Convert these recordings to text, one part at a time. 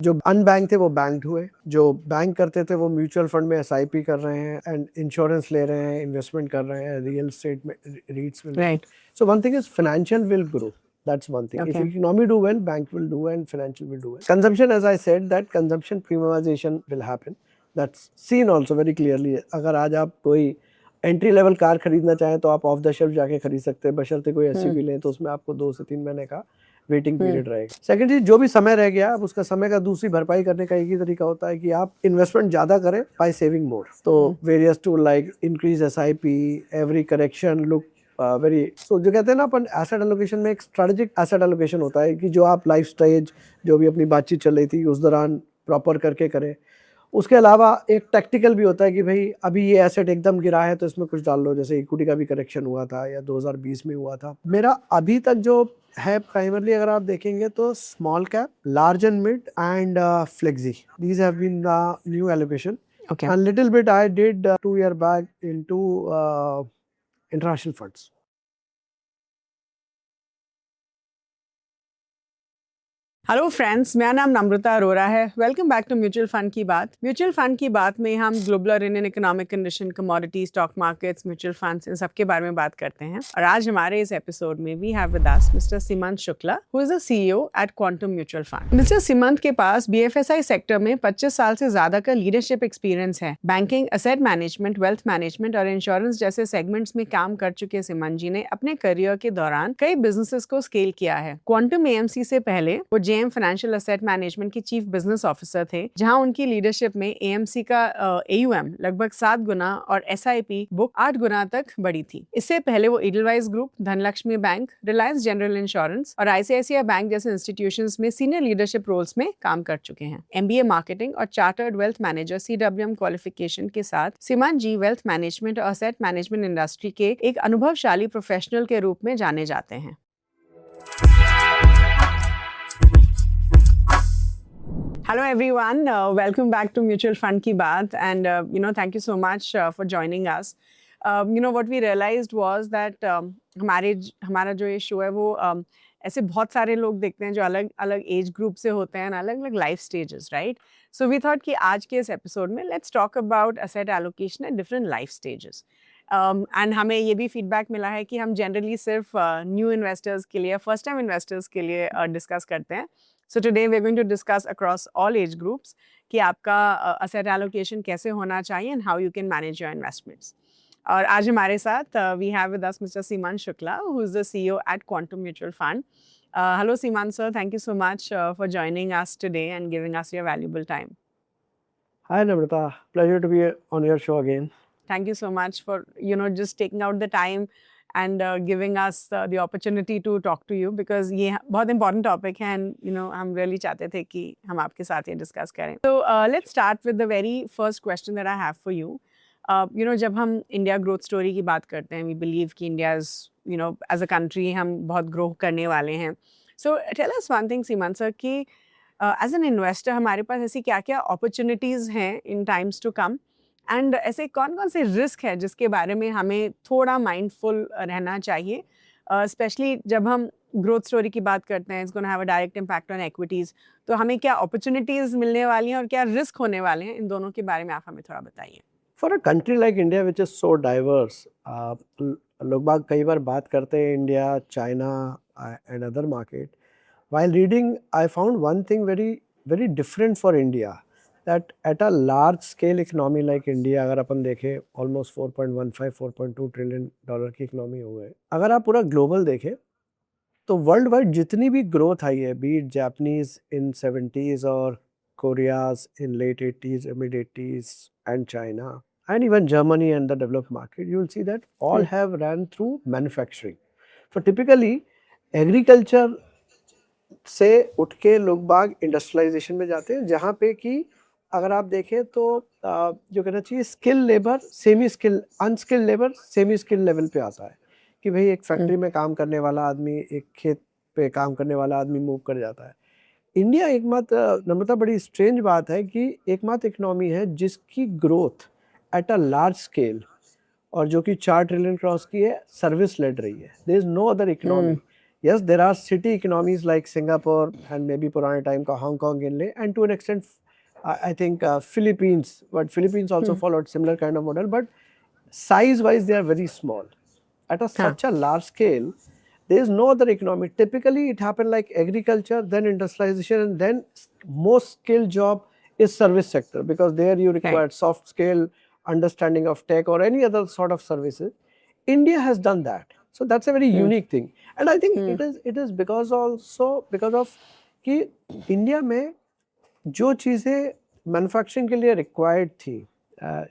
जो अनबैंक थे वो बैंक्ड हुए, जो बैंक करते थे वो म्यूचुअल फंड में एसआईपी कर रहे हैं एंड इंश्योरेंस ले रहे हैं, इन्वेस्टमेंट कर रहे हैं, रियल एस्टेट में रीट्स में। Right. So one thing is financial will grow. That's one thing. If Okay. economy do well, bank will do and financial will do well. Consumption, as I said, that consumption premiumization will happen. That's seen also very clearly. अगर आज आप कोई entry level car खरीदना चाहें तो आप of the shelf जाके खरीद सकते हैं, बशर्ते कोई एसयूवी लें तो उसमें आपको 2 से 3 महीने का वेटिंग पीरियड रहेगा। सेकंड चीज, जो भी समय रह गया अब उसका समय का दूसरी भरपाई करने का एक ही तरीका होता है कि आप इन्वेस्टमेंट ज्यादा करें बाय सेविंग मोर। तो various tool like increase SIP, every correction look very, so जो कहते हैं ना अपन एसेट एलोकेशन में एक स्ट्रेटेजिक एसेट एलोकेशन होता है कि जो आप लाइफ स्टेज जो भी अपनी बातचीत चल रही थी उस दौरान प्रॉपर करके करें। उसके अलावा एक टैक्टिकल भी होता है कि भाई अभी ये एसेट एकदम गिरा है तो इसमें कुछ डाल लो, जैसे इक्विटी का भी करेक्शन हुआ था या 2020 में हुआ था। मेरा अभी तक जो है प्राइमरली अगर आप देखेंगे तो small cap, large and mid and flexi, these have been the new allocation. Okay. And little bit I did 2 year back into international funds. Hello friends, मेरा नाम नम्रता अरोरा है। Welcome back to mutual fund की बात। Mutual fund की बात में हम global और Indian economic condition, commodity, stock markets, mutual funds, इन सब के बारे में बात करते हैं। और आज हमारे इस एपिसोड में we have with us mister Seemant Shukla, who is the CEO at Quantum Mutual Fund. Mister Seemant के पास बीएफएसआई सेक्टर में 25 साल से ज्यादा का लीडरशिप एक्सपीरियंस है। Banking, asset management, wealth management और इंश्योरेंस जैसे सेगमेंट्स में काम कर चुके सीमांत जी ने अपने करियर के दौरान कई बिजनेसेस को स्केल किया है। क्वांटम एएमसी से पहले वो जेएम फाइनेंशियल एसेट मैनेजमेंट के चीफ बिजनेस ऑफिसर थे, जहां उनकी लीडरशिप में एएमसी का एयूएम लगभग 7 गुना और एसआईपी बुक 8 गुना तक बढ़ी थी। इससे पहले वो Edelweiss group, Dhanlaxmi bank, Reliance general insurance और आईसीआईसीआई बैंक जैसे इंस्टीट्यूशंस में सीनियर लीडरशिप रोल्स में काम कर चुके हैं। एमबीए मार्केटिंग और चार्टर्ड वेल्थ मैनेजर सीडब्ल्यूएम क्वालिफिकेशन के साथ सीमांत जी वेल्थ मैनेजमेंट और एसेट मैनेजमेंट इंडस्ट्री के एक अनुभवशाली प्रोफेशनल के रूप में जाने जाते हैं। Hello everyone, welcome back to Mutual Fund Ki Baat, and thank you so much for joining us. What we realized was that हमारा जो ये शो है वो ऐसे बहुत सारे लोग देखते हैं जो अलग अलग एज ग्रुप से होते हैं, अलग अलग life stages, right? So we thought कि आज के इस एपिसोड में let's talk about asset allocation at different life stages. And हमें ये भी फीडबैक मिला है कि हम जनरली सिर्फ न्यू इन्वेस्टर्स के लिए, फर्स्ट टाइम इन्वेस्टर्स के लिए डिस्कस करते हैं। So today we're going to discuss across all age groups कि आपका asset allocation कैसे होना चाहिए and how you can manage your investments. और आज हमारे साथ we have with us Mr. Simant Shukla, who is the CEO at Quantum Mutual Fund. Hello Simant sir, thank you so much for joining us today and giving us your valuable time. Hi Namrata, pleasure to be on your show again. Thank you so much for just taking out the time and giving us the opportunity to talk to you, because ये बहुत important topic है and हम really चाहते थे कि हम आपके साथ ये discuss करें। So let's start with the very first question that I have for you. जब हम इंडिया ग्रोथ स्टोरी की बात करते हैं, we believe कि India is as a country हम बहुत ग्रो करने वाले हैं। So tell us one thing Simant sir कि as an investor हमारे पास ऐसी क्या क्या opportunities हैं in times to come, and ऐसे कौन कौन से रिस्क है जिसके बारे में हमें थोड़ा माइंडफुल रहना चाहिए, स्पेशली जब हम ग्रोथ स्टोरी की बात करते हैं, it's gonna have a direct impact on equities. तो हमें क्या अपॉर्चुनिटीज़ मिलने वाली हैं और क्या रिस्क होने वाले हैं, इन दोनों के बारे में आप हमें थोड़ा बताइए। For a country like India which is so diverse, लोग बाग कई बार बात करते हैं India, China and other market. While reading, I found one thing very very different for India, that at a large scale economy like India, अगर अपन देखें almost 4.15-4.2 trillion dollar की economy हो गए। अगर आप पूरा ग्लोबल देखें तो वर्ल्ड वाइड जितनी भी ग्रोथ आई है, B it Japanese in 70s और Koreas in late 80s, mid 80s and China and even Germany and the developed market, you will see that all have ran through manufacturing. So typically agriculture से उठ के लोग बाग industrialisation में जाते हैं, जहाँ पे कि अगर आप देखें तो जो कहना चाहिए skill labour, semi skill, unskilled labour semi skill level पे आता है कि भाई एक फैक्ट्री में काम करने वाला आदमी, एक खेत पे काम करने वाला आदमी मूव कर जाता है। इंडिया एकमात्र, नम्रता बड़ी स्ट्रेंज बात है कि एकमात्र इकोनॉमी है जिसकी growth at a large scale और जो कि 4 ट्रिलियन क्रॉस की है, सर्विस लेड रही है। There is no other economy yes, there are city economies like Singapore and maybe पुराने time का Hong Kong in ले, and to an extent I think Philippines, but Philippines also followed similar kind of model, but size wise they are very small. At a हाँ. such a large scale, there is no other economy. Typically it happened like agriculture, then industrialization, and then most skilled job is service sector, because there you require soft skill, understanding of tech or any other sort of services. India has done that, so that's a very unique thing, and I think it is because also because of कि India में जो चीज़ें manufacturing के लिए required थी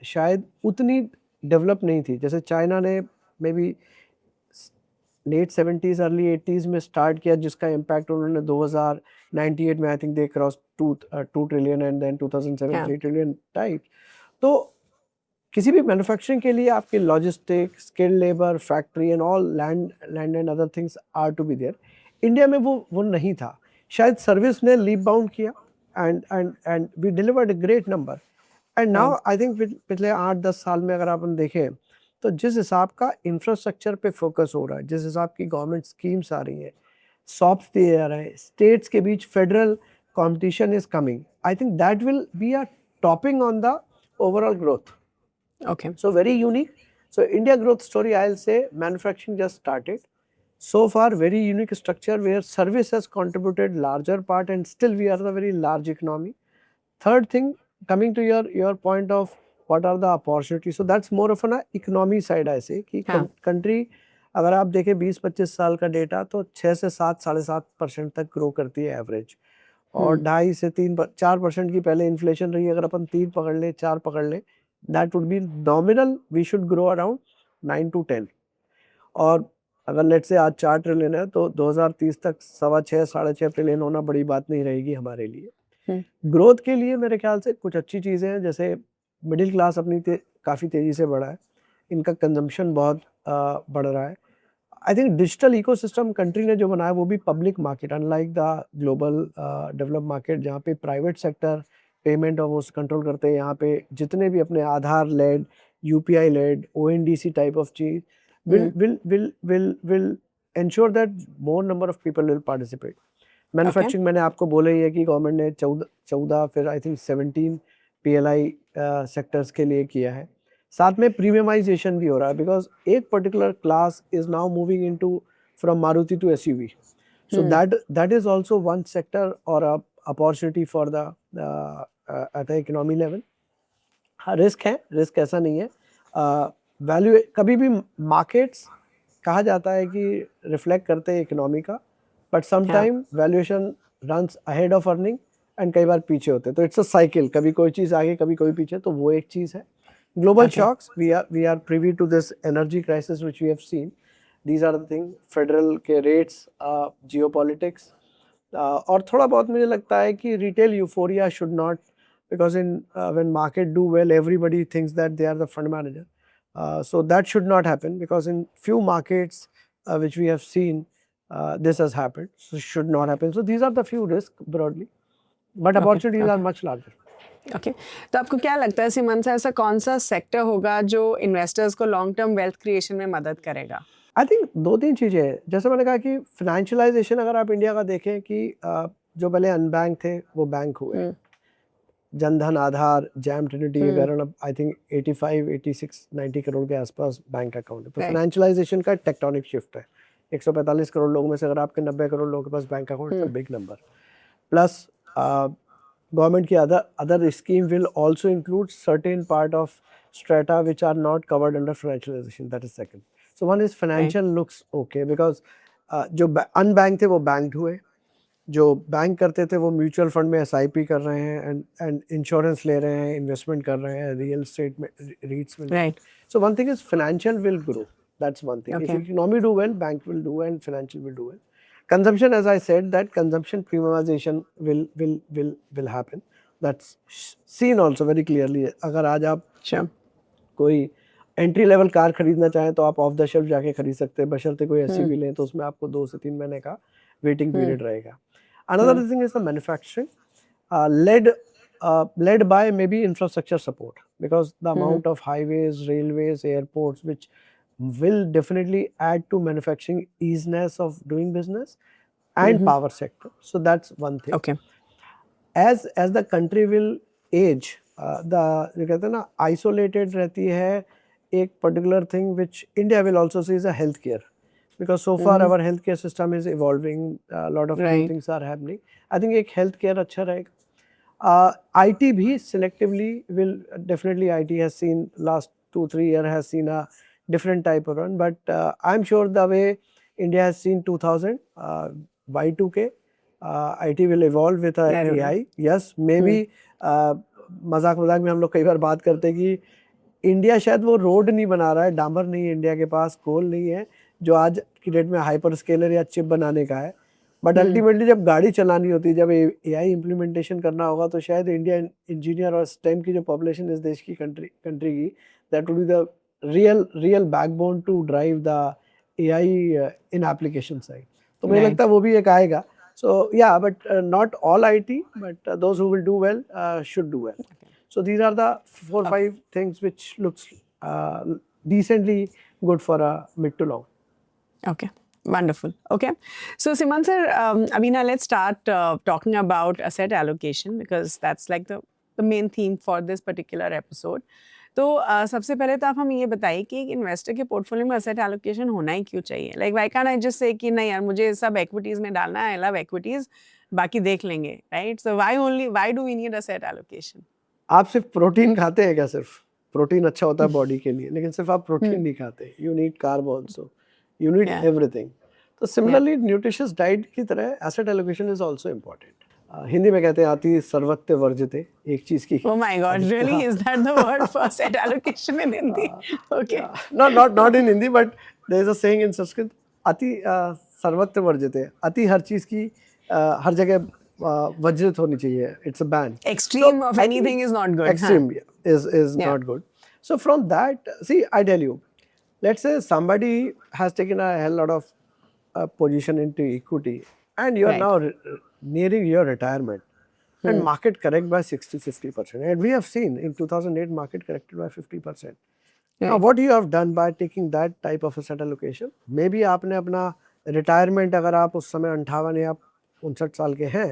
शायद उतनी develop नहीं थी. जैसे चाइना ने may be late 70s early 80s में स्टार्ट किया, जिसका इम्पैक्ट उन्होंने 2098 में I think they cross 2 trillion and then 2007 3 trillion type. तो किसी भी मैन्युफैक्चरिंग के लिए आपकी logistic, skill labour, factory and all land and other things are to be there. India में वो नहीं था. शायद सर्विस ने लीप बाउंड किया and we delivered a great number. And now I think पिछले 8-10 साल में अगर अपन देखें तो जिस हिसाब का इंफ्रास्ट्रक्चर पे फोकस हो रहा है, जिस हिसाब की गवर्नमेंट स्कीम्स आ रही हैं, सॉफ्ट दिए जा रहे हैं, स्टेट्स के बीच federal competition is coming, I think that will be a topping on the overall growth. Okay. So very unique. So India growth story, I'll say manufacturing just started. So far very unique structure where service has contributed larger part, and still we are the very large economy. Third thing, coming to your point of what are the opportunities, so that's more of an economy side I say कि country अगर आप देखें 20-25 साल का data तो 6 से 7-7.5% तक grow करती है एवरेज, और 2.5 से 3-4% की पहले इन्फ्लेशन रही. अगर अपन 3 पकड़ ले, 4 पकड़ ले, that would be nominal, we should grow around 9 to 10. और अगर लेट से आज 4 ट्रिलियन है तो 2030 तक 6.25-6.5 ट्रिलियन होना बड़ी बात नहीं रहेगी हमारे लिए. ग्रोथ के लिए मेरे ख्याल से कुछ अच्छी चीज़ें हैं, जैसे मिडिल क्लास अपनी काफ़ी तेज़ी से बढ़ा है, इनका कंजम्पशन बहुत बढ़ रहा है. I think digital ecosystem country ने जो बनाया वो भी public market, unlike the global develop market जहाँ पे प्राइवेट सेक्टर पेमेंट और वो कंट्रोल करते हैं. यहाँ पे जितने भी अपने Aadhaar led, UPI led, ONDC type of चीज will ensure that more number of people will participate. Manufacturing मैंने आपको बोला ही है कि गवर्नमेंट ने 14 फिर आई थिंक 17 पीएलआई सेक्टर्स के लिए किया है. साथ में प्रीमियमाइजेशन भी हो रहा है, बिकॉज एक particular class is now moving into from Maruti to SUV. So that is also one sector और opportunity for the at the economy level. हाँ, रिस्क है, रिस्क ऐसा नहीं है. वैल्यू कभी भी मार्केट्स कहा जाता है कि रिफ्लेक्ट करते हैं इकोनॉमी का, but sometime valuation runs ahead of earning and कई बार पीछे होते हैं. तो इट्स अ साइकिल, कभी कोई चीज़ आगे कभी कोई पीछे, तो वो एक चीज़ है. Global shocks, we are privy to this energy crisis which we have seen. These are the thing. Federal के रेट्स, जियोपॉलिटिक्स, और थोड़ा बहुत मुझे लगता है कि retail euphoria should not, because when market do well, everybody thinks that they are the fund manager. So that should not happen, because in few markets which we have seen, this has happened. So should not happen. So these are the few risks broadly, but opportunities are much larger. Okay. तो आपको क्या लगता है semen से, ऐसा कौन सा sector होगा जो इन्वेस्टर्स को लॉन्ग टर्म वेल्थ क्रिएशन में मदद करेगा? आई थिंक 2-3 चीज़ें हैं. जैसे मैंने कहा कि फाइनेंशियलाइजेशन अगर आप इंडिया का देखें कि जो पहले अनबैंक थे वो बैंक हुए. जनधन, आधार, जैम, ट्रिनिटी वगैरह, आई थिंक 85, 86, 90 करोड़ के आसपास बैंक अकाउंट है. तो फाइनेंशियलाइजेशन का टेक्टोनिक शिफ्ट है. 145 करोड़ लोगों में से अगर आपके 90 करोड़ लोगों के पास बैंक अकाउंट है, बिग नंबर. प्लस गवर्नमेंट की other scheme will also include certain part of strata which are not covered under financialisation. That is second. So one is financial looks okay, because जो unbank थे वो bank हुए, जो bank करते थे वो mutual fund में एसआईपी कर रहे हैं एंड इंश्योरेंस ले रहे हैं, इन्वेस्टमेंट कर रहे हैं, रियल एस्टेट में, रीट्स में. Right. So one thing is financial will grow. That's one thing. If economy do well, bank will do and financial will do well. Consumption, as I said, that consumption premiumization will happen. That's seen also very clearly. अगर आज आप कोई entry level car खरीदना चाहें तो आप of the shelf जाके खरीद सकते हैं, बशर्ते कोई एसयूवी लें तो उसमें आपको 2 से 3 महीने का वेटिंग पीरियड रहेगा. Another thing is the manufacturing, led by maybe infrastructure support, because the amount of highways, railways, airports which will definitely add to manufacturing easiness of doing business and power sector. So that's one thing. Okay. As the country will age, the जो कहते हैं ना isolated रहती है एक particular thing which India will also see is a healthcare, because so far our healthcare system is evolving, a lot of new Right. things are happening. I think एक healthcare अच्छा रहेगा. IT भी selectively will definitely, IT has seen last 2-3 year has seen a different type of run, but I'm sure the way India has seen 2000 Y2K, IT will evolve with I don't know. AI. Yes, maybe मजाक मजाक में हम लोग कई बार बात करते हैं कि इंडिया शायद वो रोड नहीं बना रहा है, डामर नहीं है इंडिया के पास, कोल नहीं है जो आज की डेट में हाइपर स्केलर या चिप बनाने का है, बट अल्टीमेटली जब गाड़ी चलानी होती है, जब AI इम्प्लीमेंटेशन करना होगा, तो शायद इंडिया इंजीनियर और स्टेम की जो पॉपुलेशन इस देश की कंट्री की, that would be the real backbone to drive the AI in application side. तो मुझे Right. लगता है वो भी एक आएगा. So yeah, but not all IT, but those who will do well should do well. So these are the 4-5 things which looks decently good for a mid to long. Okay, wonderful. Okay, so Siman sir, Abhina, let's start talking about asset allocation, because that's like the main theme for this particular episode. तो सबसे पहले तो आप हम ये बताइए कि एक इन्वेस्टर के पोर्टफोलियो में एसेट एलोकेशन होना ही क्यों चाहिए. Like why can't I just say कि नहीं यार मुझे सब इक्विटीज में डालना है, आई लव इक्विटीज, बाकी देख लेंगे, right? So why do we need asset allocation? आप सिर्फ प्रोटीन खाते हैं क्या? सिर्फ प्रोटीन अच्छा होता है बॉडी के लिए, लेकिन सिर्फ आप प्रोटीन नहीं खाते, you need carb also, you need everything. तो सिमिलरली न्यूट्रिशियस डाइट की तरह asset allocation is also important. Hindi में कहते हैं अति सर्वत्र वर्जिते, एक चीज की. Oh my God, really? Is that the word for asset allocation in Hindi? Okay. Not in Hindi, but there is a saying in Sanskrit, अति सर्वत्र वर्जिते. अति हर चीज की हर जगह वर्जित होनी चाहिए. It's a ban. Extreme of anything is not good. Extreme is not good. So from that, see, I tell you, let's say somebody has taken a hell lot of position into equity, and you are now nearing your retirement, and market correct by 60-50%, and we have seen in 2008 market corrected by 50%. Now what you have done by taking that type of asset allocation, maybe आपने अपना retirement, अगर आप उस समय 58 या 59 साल के हैं,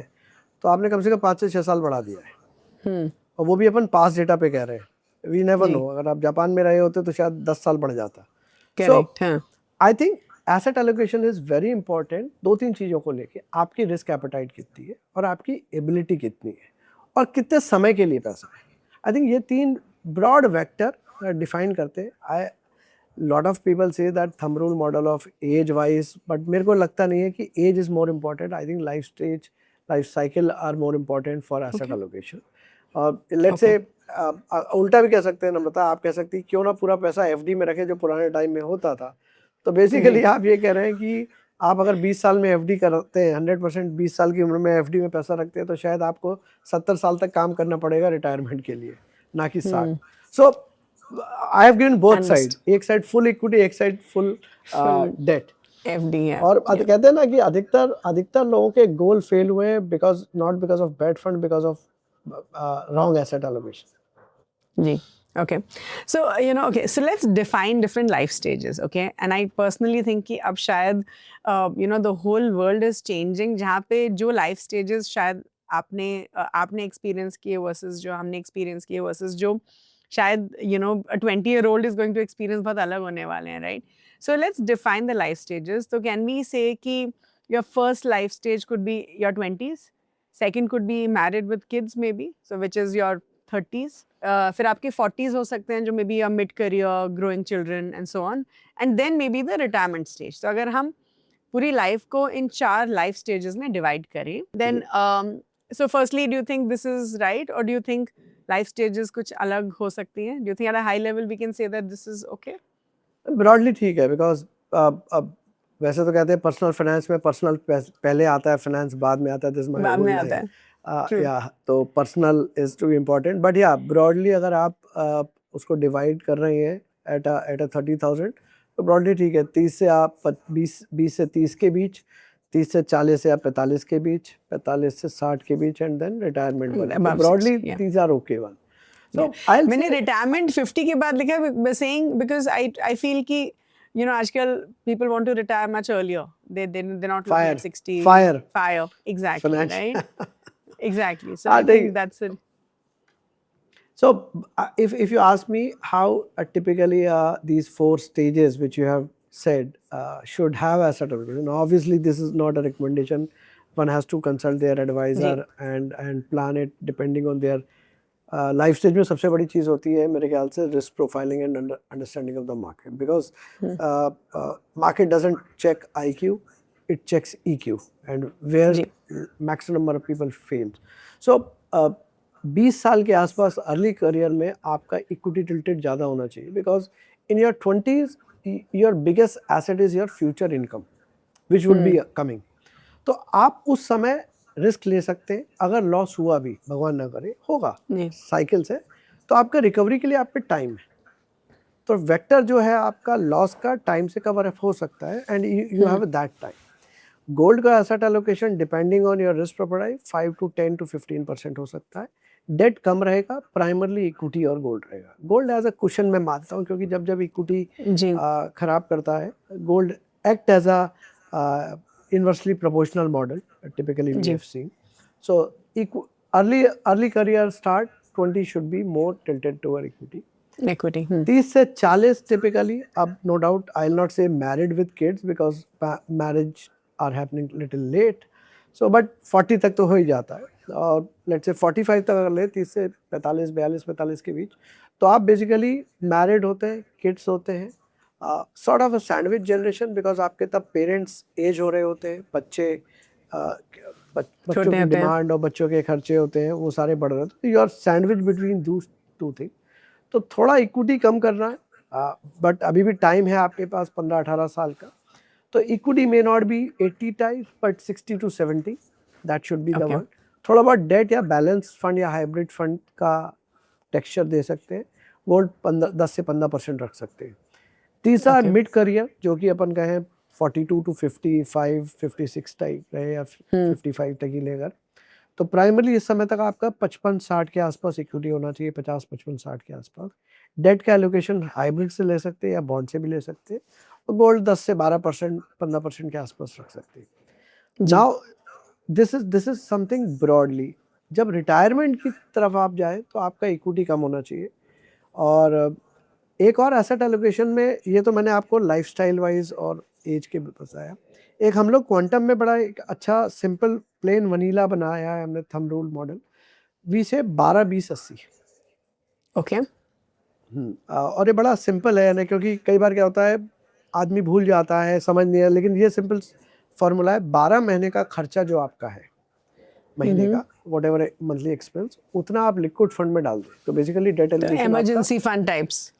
तो आपने कम से कम 5 से 6 साल बढ़ा दिया है, और वो भी अपन पास डेटा पे कह रहे हैं. वी नेवर नो, अगर आप जापान में रहे होते तो शायद 10 साल बढ़ जाता. Correct. I think asset allocation is very important. 2-3 चीज़ों को लेके, आपकी रिस्क एपेटाइट कितनी है, और आपकी एबिलिटी कितनी है, और कितने समय के लिए पैसा है. आई थिंक ये 3 ब्रॉड वेक्टर डिफाइन करते हैं. I lot of people say that thumb rule model of age wise, but मेरे को लगता नहीं है कि age is more important. I think life stage, life cycle are more important for asset allocation. Let's say उल्टा भी कह सकते हैं नम्रता, आप कह सकती क्यों ना पूरा पैसा एफडी में रखे जो पुराने टाइम में होता था. तो बेसिकली आप ये कह रहे हैं कि आप अगर 20 साल में एफडी करते हैं, 100% 20 साल की उम्र में एफडी में पैसा रखते हैं, तो शायद आपको 70 साल तक काम करना पड़ेगा रिटायरमेंट के लिए, ना कि 60. So I have given both side, एक साइड फुल इक्विटी, एक साइड फुल डेट, FD है. और कहते हैं ना कि अधिकतर लोगों के गोल फेल हुए because not because of bad fund, because of wrong asset allocation. जी. Okay, so okay, so let's define different life stages, okay? And I personally think कि अब शायद the whole world is changing, जहाँ पे जो life stages शायद आपने experience किए versus जो हमने experience किए versus जो शायद a 20-year-old is going to experience बहुत अलग होने वाले हैं, right? So let's define the life stages. So can we say कि your first life stage could be your 20s, second could be married with kids maybe, so which is your 30s, फिर आपके 40s हो सकते हैं जो maybe mid career, growing children and so on, and then maybe the retirement stage. तो अगर हम पूरी लाइफ को इन 4 लाइफ स्टेजेस में डिवाइड करें, then so firstly do you think this is right, और do you think life stages कुछ अलग हो सकती हैं? Do you think at a high level we can say that this is okay? Broadly ठीक है, बिकॉज अब वैसे तो कहते हैं पर्सनल फाइनेंस में पर्सनल पहले आता है, फाइनेंस बाद में आता है, दिस बाद में आता है. या तो personal is too important, but या ब्रॉडली अगर आप उसको डिवाइड कर रहे हैं एट अ 30,000, तो ब्रॉडली ठीक है. 30 से आप 20 से 30 के बीच, 30 से 40 से आप 45 के बीच, 45 से 60 के बीच, and then retirement. Broadly these are okay one. So मैंने रिटायरमेंट 50 के बाद लिखा है, saying because I feel कि You know, आजकल people want to retire much earlier. They're not looking Fire, at 60. fire, Fire, exactly, financial. right? Exactly. So I I think think that's it. so. If you ask me how typically these 4 stages which you have said should have asset allocation. Obviously, this is not a recommendation. One has to consult their advisor and plan it depending on their life stage में सबसे बड़ी चीज़ होती है मेरे ख्याल से risk profiling and understanding of the market because market doesn't check IQ, it checks EQ and where maximum number of people fail. So 20 साल के आसपास अर्ली करियर में आपका इक्विटी टिल्टेड ज़्यादा होना चाहिए because in your 20s your biggest asset is your future income which would be coming. तो आप उस समय रिस्क ले सकते हैं. अगर लॉस हुआ भी, भगवान ना करे, होगा साइकिल से, तो आपका रिकवरी के लिए आप पे टाइम है. तो वेक्टर जो है आपका लॉस का टाइम से कवर अप हो सकता है and you have that time. Gold का asset allocation depending on your risk profile 5 to 10 to 15% हो सकता है. डेट कम रहेगा, प्राइमरली इक्विटी और गोल्ड रहेगा. गोल्ड एज अ कुशन मैं मानता हूँ क्योंकि जब जब इक्विटी खराब करता है, gold act as a inversely proportional model typically we have seen. So early career start 20 should be more tilted toward equity. 30 से 40 typically, अब no doubt I'll not say married with kids because marriage are happening little late. So but 40 तक तो हो ही जाता है और let's say 45 तक अगर ले 30 से 45 42 45 के बीच, तो आप basically married होते हैं, kids होते हैं, sort of a sandwich generation because आपके तब पेरेंट्स एज हो रहे होते हैं, बच्चों की डिमांड और बच्चों के खर्चे होते हैं, वो सारे बढ़ रहे होते हैं. यू आर सैंडविच बिटवीन दूस टू थिंग. तो थोड़ा इक्विटी कम करना है, बट अभी भी टाइम है आपके पास 15-18 साल का. तो equity may not be 80 type but 60 to 70 that should be the one. थोड़ा बहुत डेट या बैलेंस फंड या हाइब्रिड फंड का टेक्सचर दे सकते हैं. गोल्ड 10 से 15% रख सकते हैं. तीसरा मिड करियर जो कि अपन कहें 42 to 55 56 टाइप रहे या 55 तक ही लेकर, तो प्राइमरली इस समय तक आपका 55-60 के आसपास इक्विटी होना चाहिए. 50-55-60 के आसपास. डेट का एलोकेशन हाइब्रिड से ले सकते हैं या बॉन्ड से भी ले सकते हैं. और गोल्ड 10 से 12% 15% के आसपास रख सकते हैं. Now this is something broadly. जब रिटायरमेंट की तरफ आप जाए तो आपका इक्विटी कम होना चाहिए. और एक और एसेट एलोकेशन में, ये तो मैंने आपको लाइफस्टाइल वाइज और एज के बताया. एक हम लोग क्वांटम में बड़ा एक अच्छा सिंपल प्लेन वनीला बनाया है हमने थंब रूल मॉडल. वी से 12-20-80. ओके. और ये बड़ा सिंपल है ना, क्योंकि कई बार क्या होता है आदमी भूल जाता है, समझ नहीं है, लेकिन ये सिंपल फॉर्मूला है. 12 महीने का खर्चा जो आपका है महीने का, व्हाटएवर मंथली एक्सपेंस, उतना आप लिक्विड फंड में डाल दें. तो basically debt allocation, emergency fund types.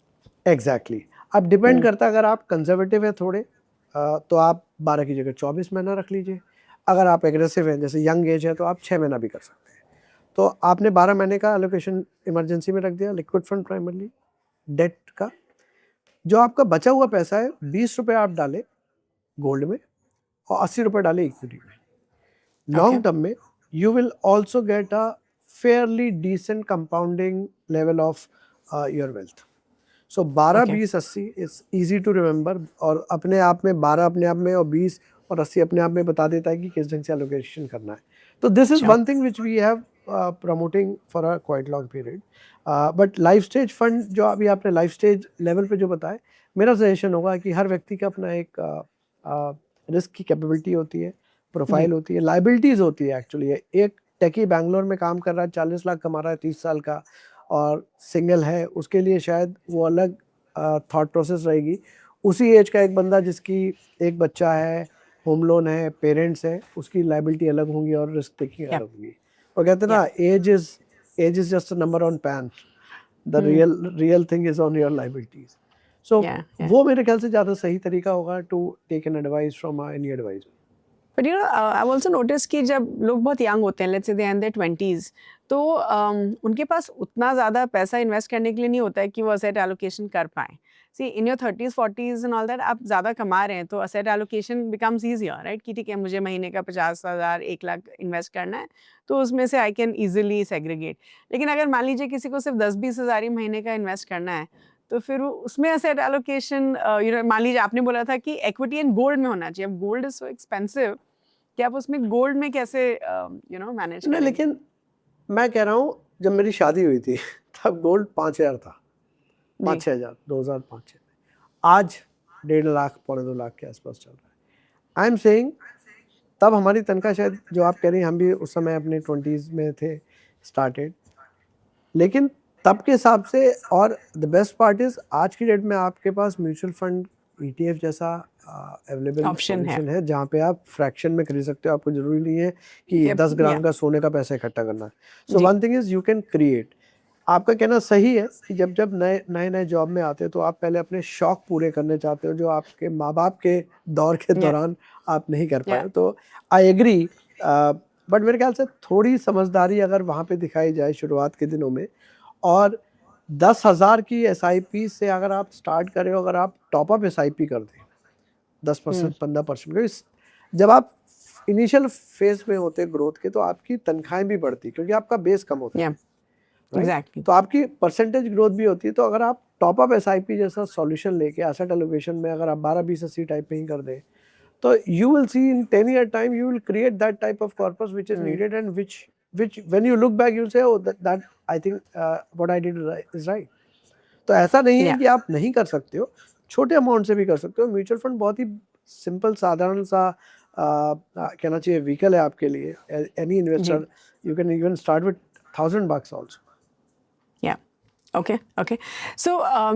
Exactly. अब डिपेंड करता है, अगर आप कंजर्वेटिव है थोड़े तो आप 12 की जगह 24 महीना रख लीजिए. अगर आप एग्रेसिव हैं, जैसे यंग एज है, तो आप 6 महीना भी कर सकते हैं. तो आपने 12 महीने का एलोकेशन इमरजेंसी में रख दिया, लिक्विड फंड प्राइमरली. डेट का जो आपका बचा हुआ पैसा है, 20 रुपये आप डालें गोल्ड में और 80 रुपये डालें इक्विटी में. लॉन्ग टर्म में you will also get a fairly decent compounding level of your wealth. So 12-20-80 is easy to remember. और अपने आप में 12 अपने आप में और 20 और 80 अपने आप में बता देता है कि किस ढंग से allocation करना है. तो this is one thing which we have promoting for a quite long period. But life stage fund जो अभी आपने life stage level पे जो बताया, मेरा सजेशन होगा कि हर व्यक्ति का अपना एक रिस्क की कैपेबिलिटी होती है, प्रोफाइल होती है, लाइबिलिटीज होती है. एक्चुअली एक टेकी बैंगलोर में काम कर रहा है, 40 लाख कमा रहा है 30 साल का और सिंगल है, उसके लिए शायद वो अलग थॉट प्रोसेस रहेगी. उसी एज का एक बंदा जिसकी एक बच्चा है, होम लोन है, पेरेंट्स है, उसकी लाइबिलिटी अलग होंगी और रिस्क टेकिंग अलग होगी. और कहते हैं ना, age is just a number on pan, the real thing is on your liabilities. So वो मेरे ख्याल से ज़्यादा सही तरीका होगा to take an advice from any advisor. But you know, I've also noticed कि जब लोग बहुत यंग होते हैं, let's say they are in their 20s, तो उनके पास उतना ज़्यादा पैसा इन्वेस्ट करने के लिए नहीं होता है कि वो असेट एलोकेशन कर पाएँ. See, in your 30s, 40s and all that, आप ज़्यादा कमा रहे हैं तो asset allocation becomes easier, right? कि ठीक है, मुझे महीने का 50,000 1 लाख इन्वेस्ट करना है, तो उसमें से I can easily segregate. लेकिन अगर मान लीजिए किसी को सिर्फ 10-20 हज़ार ही महीने का इन्वेस्ट करना है, तो फिर उसमें एसेट एलोकेशन मान लीजिए आपने बोला था कि इक्विटी एंड गोल्ड में होना चाहिए, अब गोल्ड इज सो एक्सपेंसिव कि आप उसमें गोल्ड में कैसे मैनेज नहीं, करेंगे? लेकिन मैं कह रहा हूँ जब मेरी शादी हुई थी तब गोल्ड 5,000 था, 5-6 हज़ार 2005-6 में। आज 1.5 लाख 2.25 लाख के आसपास चल रहा है। आई एम सेइंग तब हमारी तनख्वाह शायद जो आप कह रही हैं, हम भी उस समय अपने 20s में थे स्टार्टेड, लेकिन तब के हिसाब से, और द बेस्ट पार्ट इज आज की डेट में आपके पास म्यूचुअल फंड ETF जैसा अवेलेबल Option है। ऑप्शन है जहाँ पे आप फ्रैक्शन में खरीद सकते हो। आपको जरूरी नहीं है कि Yep, 10 ग्राम yeah. का सोने का पैसा इकट्ठा करना है। सो जी। One thing is you can create. आपका कहना सही है कि जब जब नए जॉब में आते हो तो आप पहले अपने शौक पूरे करने चाहते हो जो आपके माँ बाप के दौर के Yeah. दौरान आप नहीं कर पाए। Yeah. तो आई एग्री, बट मेरे ख्याल से थोड़ी समझदारी अगर वहाँ पे दिखाई जाए शुरुआत के दिनों में, और 10,000 की SIP से अगर आप स्टार्ट करें, अगर आप टॉपअप SIP कर दें 10% 15%, क्योंकि जब आप इनिशियल फेज में होते ग्रोथ के तो आपकी तनख्वाहें भी बढ़ती क्योंकि आपका बेस कम होता है। Yeah, exactly. तो आपकी परसेंटेज ग्रोथ भी होती है। तो अगर आप टॉपअप SIP जैसा सॉल्यूशन लेके एसेट एलोकेशन में अगर आप 12-20-80 टाइप में ही कर दें तो you will see in 10 year time you will create that type of corpus which is needed and which when you look back you'll say oh that I think what I did is right. तो ऐसा नहीं है Yeah. कि आप नहीं कर सकते हो, छोटे अमाउंट से भी कर सकते हो। म्यूचुअल फंड बहुत ही सिंपल साधारण सा कहना चाहिए व्हीकल है आपके लिए। Any investor you can even start with $1,000 also. Okay so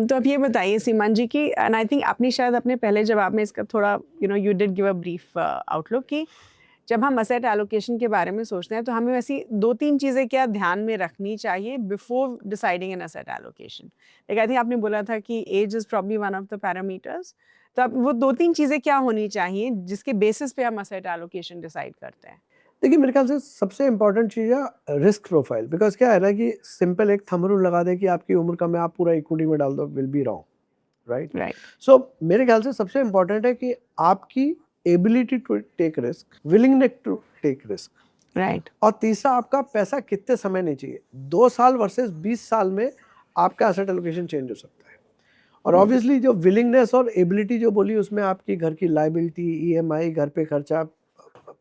तो अब ये बताइए सीमान जी की, एंड आई थिंक आपने शायद अपने पहले जवाब में इसका थोड़ा you did give a brief outlook कि जब हम असेट एलोकेशन के बारे में सोचते हैं तो हमें वैसी 2-3 चीज़ें क्या ध्यान में रखनी चाहिए before deciding an asset allocation. Like I think आपने बोला था कि age is probably one of the parameters, तो अब वो 2-3 चीज़ें क्या होनी चाहिए जिसके बेसिस पे हम असेट एलोकेशन डिसाइड करते हैं? देखिए मेरे ख्याल से सबसे इम्पोर्टेंट चीज़ है रिस्क प्रोफाइल। बिकॉज क्या है ना कि सिंपल एक थंब रूल लगा दे कि आपकी उम्र कम है आप पूरा इक्विटी में डाल दो, will be wrong, right. So मेरे ख्याल से सबसे इम्पोर्टेंट है कि आपकी ability to take risk, willingness to take risk, right. और तीसरा आपका पैसा कितने समय नहीं चाहिए। 2 साल वर्सेस 20 साल में आपका एसेट एलोकेशन चेंज हो सकता है। और ऑब्वियसली जो विलिंगनेस और एबिलिटी जो बोली उसमें आपकी घर की लाइबिलिटी, EMI, घर पे खर्चा,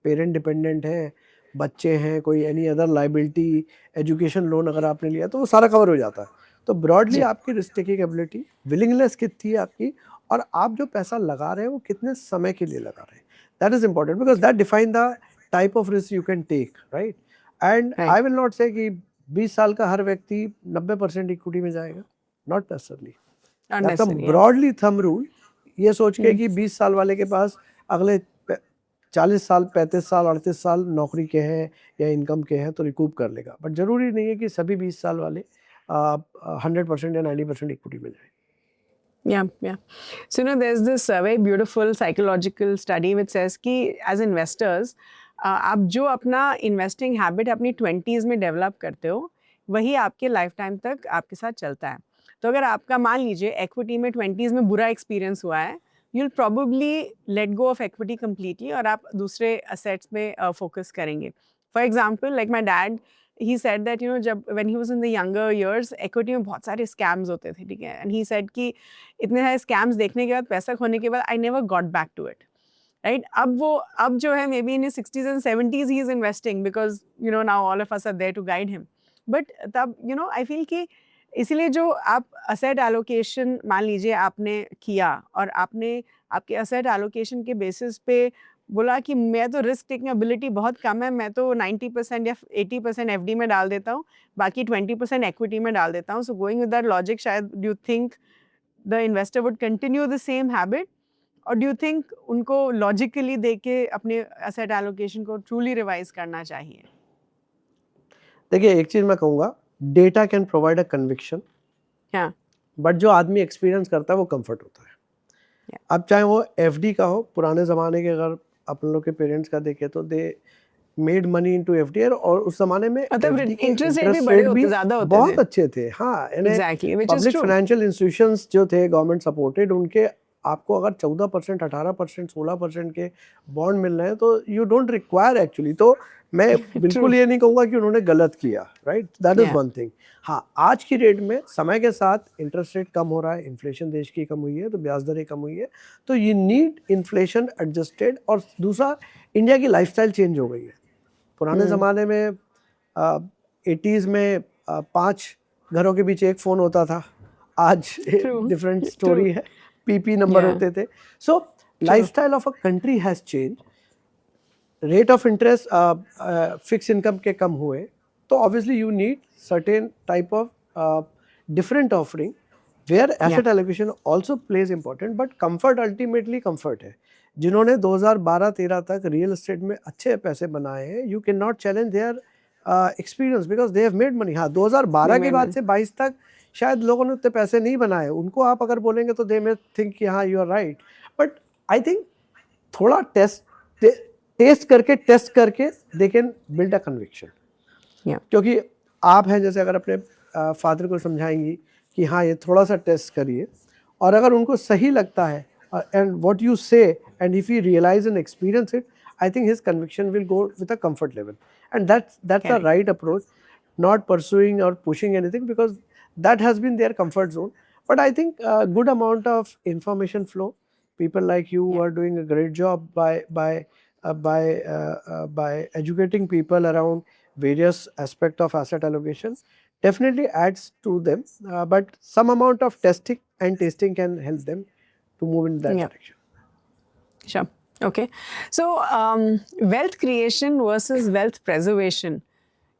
पेरेंट डिपेंडेंट है, बच्चे हैं, कोई any other liability, education loan अगर आपने लिया तो वो सारा कवर हो जाता है। तो ब्रॉडली आपकी रिस्क टेकिंग एबिलिटी, विलिंगनेस कितनी है आपकी, और आप जो पैसा लगा रहे हैं वो कितने समय के लिए लगा रहे हैं, that is important because that define the type of risk you can take, right. And I will not say कि 20 साल का हर व्यक्ति 90% इक्विटी में जाएगा, not necessarily. Broadly thumb rule ये सोच के कि 20 साल वाले के पास अगले 40 साल, 35 साल, 38 साल नौकरी के हैं या इनकम के हैं तो रिकूप कर लेगा, बट जरूरी नहीं है कि सभी 20 साल वाले 100% या 90% इक्विटी में जाए। Yeah. So there's this very beautiful psychological study which says कि as investors आप जो अपना इन्वेस्टिंग हैबिट अपनी 20s में डेवलप करते हो वही आपके लाइफ टाइम तक आपके साथ चलता है। तो अगर आपका मान लीजिए इक्विटी में 20s में बुरा एक्सपीरियंस हुआ है, you'll probably let go of equity completely और आप दूसरे assets में focus करेंगे। For example, like my dad, he said that जब when he was in the younger years, equity में बहुत सारे scams होते थे, ठीक है, and he said कि इतने सारे scams देखने के बाद, पैसा खोने के बाद, I never got back to it, right? अब जो है maybe in his 60s and 70s he is investing because now all of us are there to guide him, but तब I feel कि इसीलिए जो आप असेट एलोकेशन मान लीजिए आपने किया और आपने आपके असेट एलोकेशन के बेसिस पे बोला कि मैं तो रिस्क टेकिंग एबिलिटी बहुत कम है, मैं तो 90% या 80% FD में डाल देता हूँ, बाकी 20% इक्विटी में डाल देता हूँ। So going with that logic, शायद do you think the investor would continue the same habit, और डू यू थिंक उनको लॉजिकली देख के अपने असेट एलोकेशन को ट्रूली रिवाइज करना चाहिए? देखिए एक चीज मैं कहूँगा, data can provide a conviction, but जो आदमी एक्सपीरियंस करता है वो कंफर्ट होता है। अब चाहे वो FD का हो, पुराने ज़माने के अगर अपन लोग के पेरेंट्स का देखें तो they made money into FD, और उस जमाने में FD के इंटरेस्ट रेट भी बहुत अच्छे थे। हाँ, पब्लिक फाइनेंशियल इंस्टीट्यूशंस जो थे गवर्नमेंट सपोर्टेड, उनके आपको अगर 14%, 18%, 16% के बॉन्ड मिल रहे हैं तो यू डोंट रिक्वायर एक्चुअली। तो मैं बिल्कुल ये नहीं कहूँगा कि उन्होंने गलत किया, right, that is Yeah. One thing. हाँ, आज की डेट में समय के साथ इंटरेस्ट रेट कम हो रहा है, इन्फ्लेशन देश की कम हुई है, तो ब्याज दरें कम हुई है, तो यू नीड इन्फ्लेशन एडजस्टेड। और दूसरा, इंडिया की लाइफस्टाइल चेंज हो गई है। पुराने ज़माने में 80s में 5 घरों के बीच एक फ़ोन होता था, आज True. डिफरेंट स्टोरी है, पीपी नंबर Yeah. होते थे। So lifestyle of a country has change, rate of interest fix income के कम हुए, तो obviously you need certain type of different offering where asset allocation also plays important, but comfort ultimately comfort है। जिन्होंने 2012-13 तक real estate में अच्छे पैसे बनाए हैं, you can not challenge their experience because they have made money. हाँ, 2012 के बाद से 22 तक शायद लोगों ने उतने पैसे नहीं बनाए, उनको आप अगर बोलेंगे तो दे मे थिंक कि हाँ you are right, but I think थोड़ा टेस्ट करके they can build a conviction. Yeah. क्योंकि आप हैं, जैसे अगर अपने फादर को समझाएंगी कि हाँ ये थोड़ा सा टेस्ट करिए, और अगर उनको सही लगता है and what you say and if you realise and experience it, I think his conviction will go with a comfort level, and that's a right approach, not pursuing or pushing anything, because that has been their comfort zone. But I think a good amount of information flow, people like you Yeah. are doing a great job by educating people around various aspect of asset allocation, definitely adds to them, but some amount of testing and tasting can help them to move in that Yeah. direction. Sure. Okay. So, wealth creation versus wealth preservation.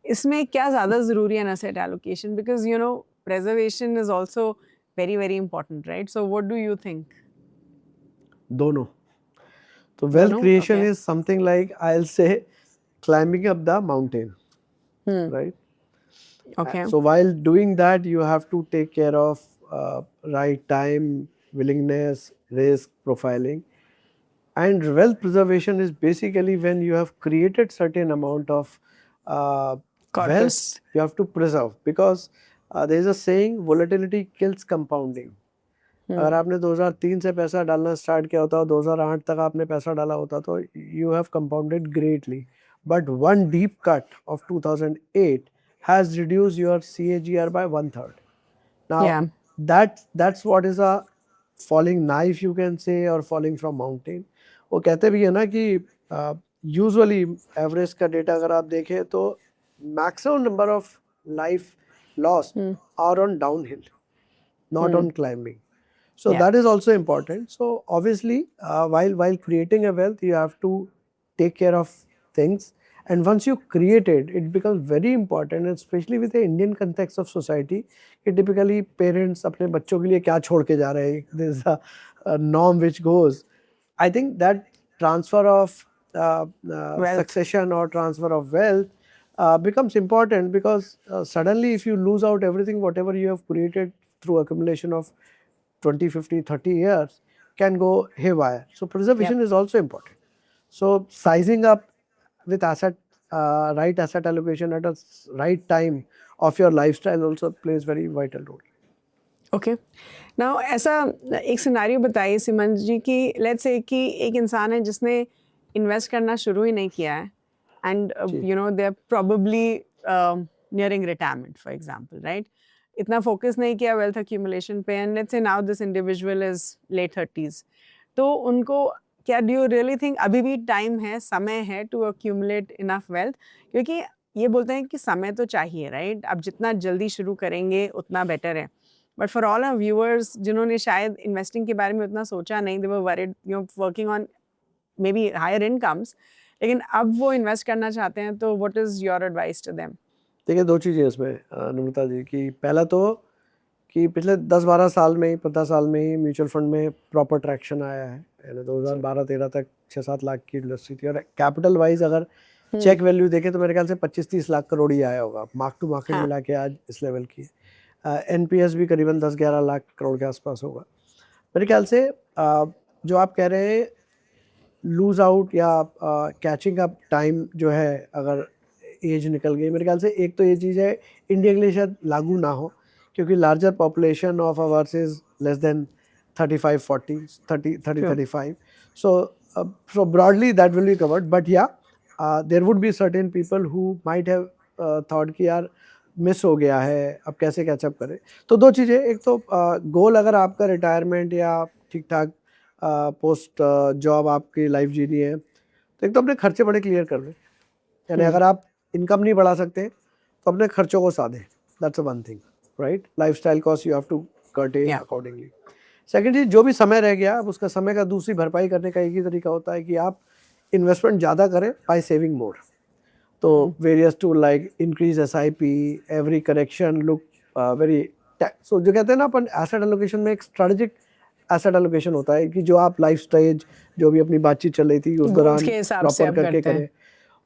इसमें क्या ज़्यादा ज़रूरी है asset allocation? Because you know preservation is also very very important, right? So what do you think? दोनों। तो wealth दोनों? creation Okay. is something like, I'll say, climbing up the mountain, right? Okay. So while doing that, you have to take care of right time, willingness, risk profiling, and wealth preservation is basically when you have created certain amount of Corpus. wealth, you have to preserve, because there is a saying, volatility kills compounding. अगर आपने 2003 से पैसा डालना start किया होता और 2008 तक आपने पैसा डाला होता तो you have compounded greatly, but one deep cut off 2008 has reduced your CAGR by 1/3. Now, Yeah. that's what is a falling knife, you can say, or falling from mountain. वो कहते भी है ना कि यूजुअली एवरेज का data अगर आप देखें तो maximum number of life loss are on down hill, not on climbing. So Yeah. that is also important. So obviously, while creating a wealth, you have to take care of things. And once you create it, it becomes very important, and especially with the Indian context of society, कि typically parents अपने बच्चों के लिए क्या छोड़ के जा रहे हैं, there is a norm which goes. I think that transfer of Wealth. succession or transfer of wealth becomes important, because suddenly if you lose out everything, whatever you have created through accumulation of 20, 50, 30 years can go haywire. So preservation is also important. So sizing up with right asset allocation at a right time of your lifestyle also plays very vital role. Okay now ऐसा एक scenario बताइए सिमन जी कि let's say कि एक इंसान है जिसने invest करना शुरू ही नहीं किया है and you know they are probably nearing retirement for example, right? इतना फोकस नहीं किया वेल्थ एक्यूमुलेशन पे and let's say now this individual is late 30s, तो उनको क्या डू यू रियली थिंक अभी भी टाइम है, समय है टू एक्यूमुलेट इनफ वेल्थ? क्योंकि ये बोलते हैं कि समय तो चाहिए, राइट? आप जितना जल्दी शुरू करेंगे उतना बेटर है, but for all our viewers जिन्होंने शायद इन्वेस्टिंग के बारे में उतना सोचा नहीं, they were worried you know working on maybe higher incomes, लेकिन अब वो इन्वेस्ट करना चाहते हैं, तो what is your advice to them? देखिए, दो चीज़ें इसमें नम्रता जी, की पहला तो कि पिछले 10-12 साल में ही 15 साल में ही म्यूचुअल फंड में प्रॉपर ट्रैक्शन आया है। 2012-13 तक 6-7 लाख की इंडस्ट्री थी, और कैपिटल वाइज अगर चेक वैल्यू देखें तो मेरे ख्याल से 25-30 लाख करोड़ ही आया होगा, मार्क टू मार्केट मिला के आज इस लेवल की। NPS भी करीबन 10-11 लाख करोड़ के आसपास होगा मेरे ख्याल से। जो आप कह रहे हैं लूज आउट या कैचिंग अप टाइम जो है, अगर एज निकल गई, मेरे ख्याल से एक तो ये चीज़ है इंडिया के लिए शायद लागू ना हो, क्योंकि larger population of hours is less than 35-40, 30-35, so broadly that will be covered. But yeah, there would be certain people who might have thought कि यार मिस हो गया है, अब कैसे कैचअप करें। तो दो चीज़ें, एक तो गोल अगर आपका रिटायरमेंट या ठीक ठाक पोस्ट जॉब आपकी लाइफ जीनी है, तो एक तो अपने खर्चे बड़े क्लियर कर लें। यानी अगर आप इनकम नहीं बढ़ा सकते तो अपने खर्चों को साधें, that's one thing, right. Lifestyle cost you have to curtail accordingly. Second चीज, जो भी समय रह गया, अब उसका समय का दूसरी भरपाई करने का एक ही तरीका होता है कि आप इन्वेस्टमेंट ज़्यादा करें बाय सेविंग मोर। तो various tool like increase SIP, every correction look very, so जो कहते हैं ना अपन एसेट एलोकेशन में एक स्ट्रेटेजिक एसेट एलोकेशन होता है कि जो आप लाइफ स्टेज जो भी अपनी बातचीत चल रही थी उस दौरान प्रॉपर करके करें।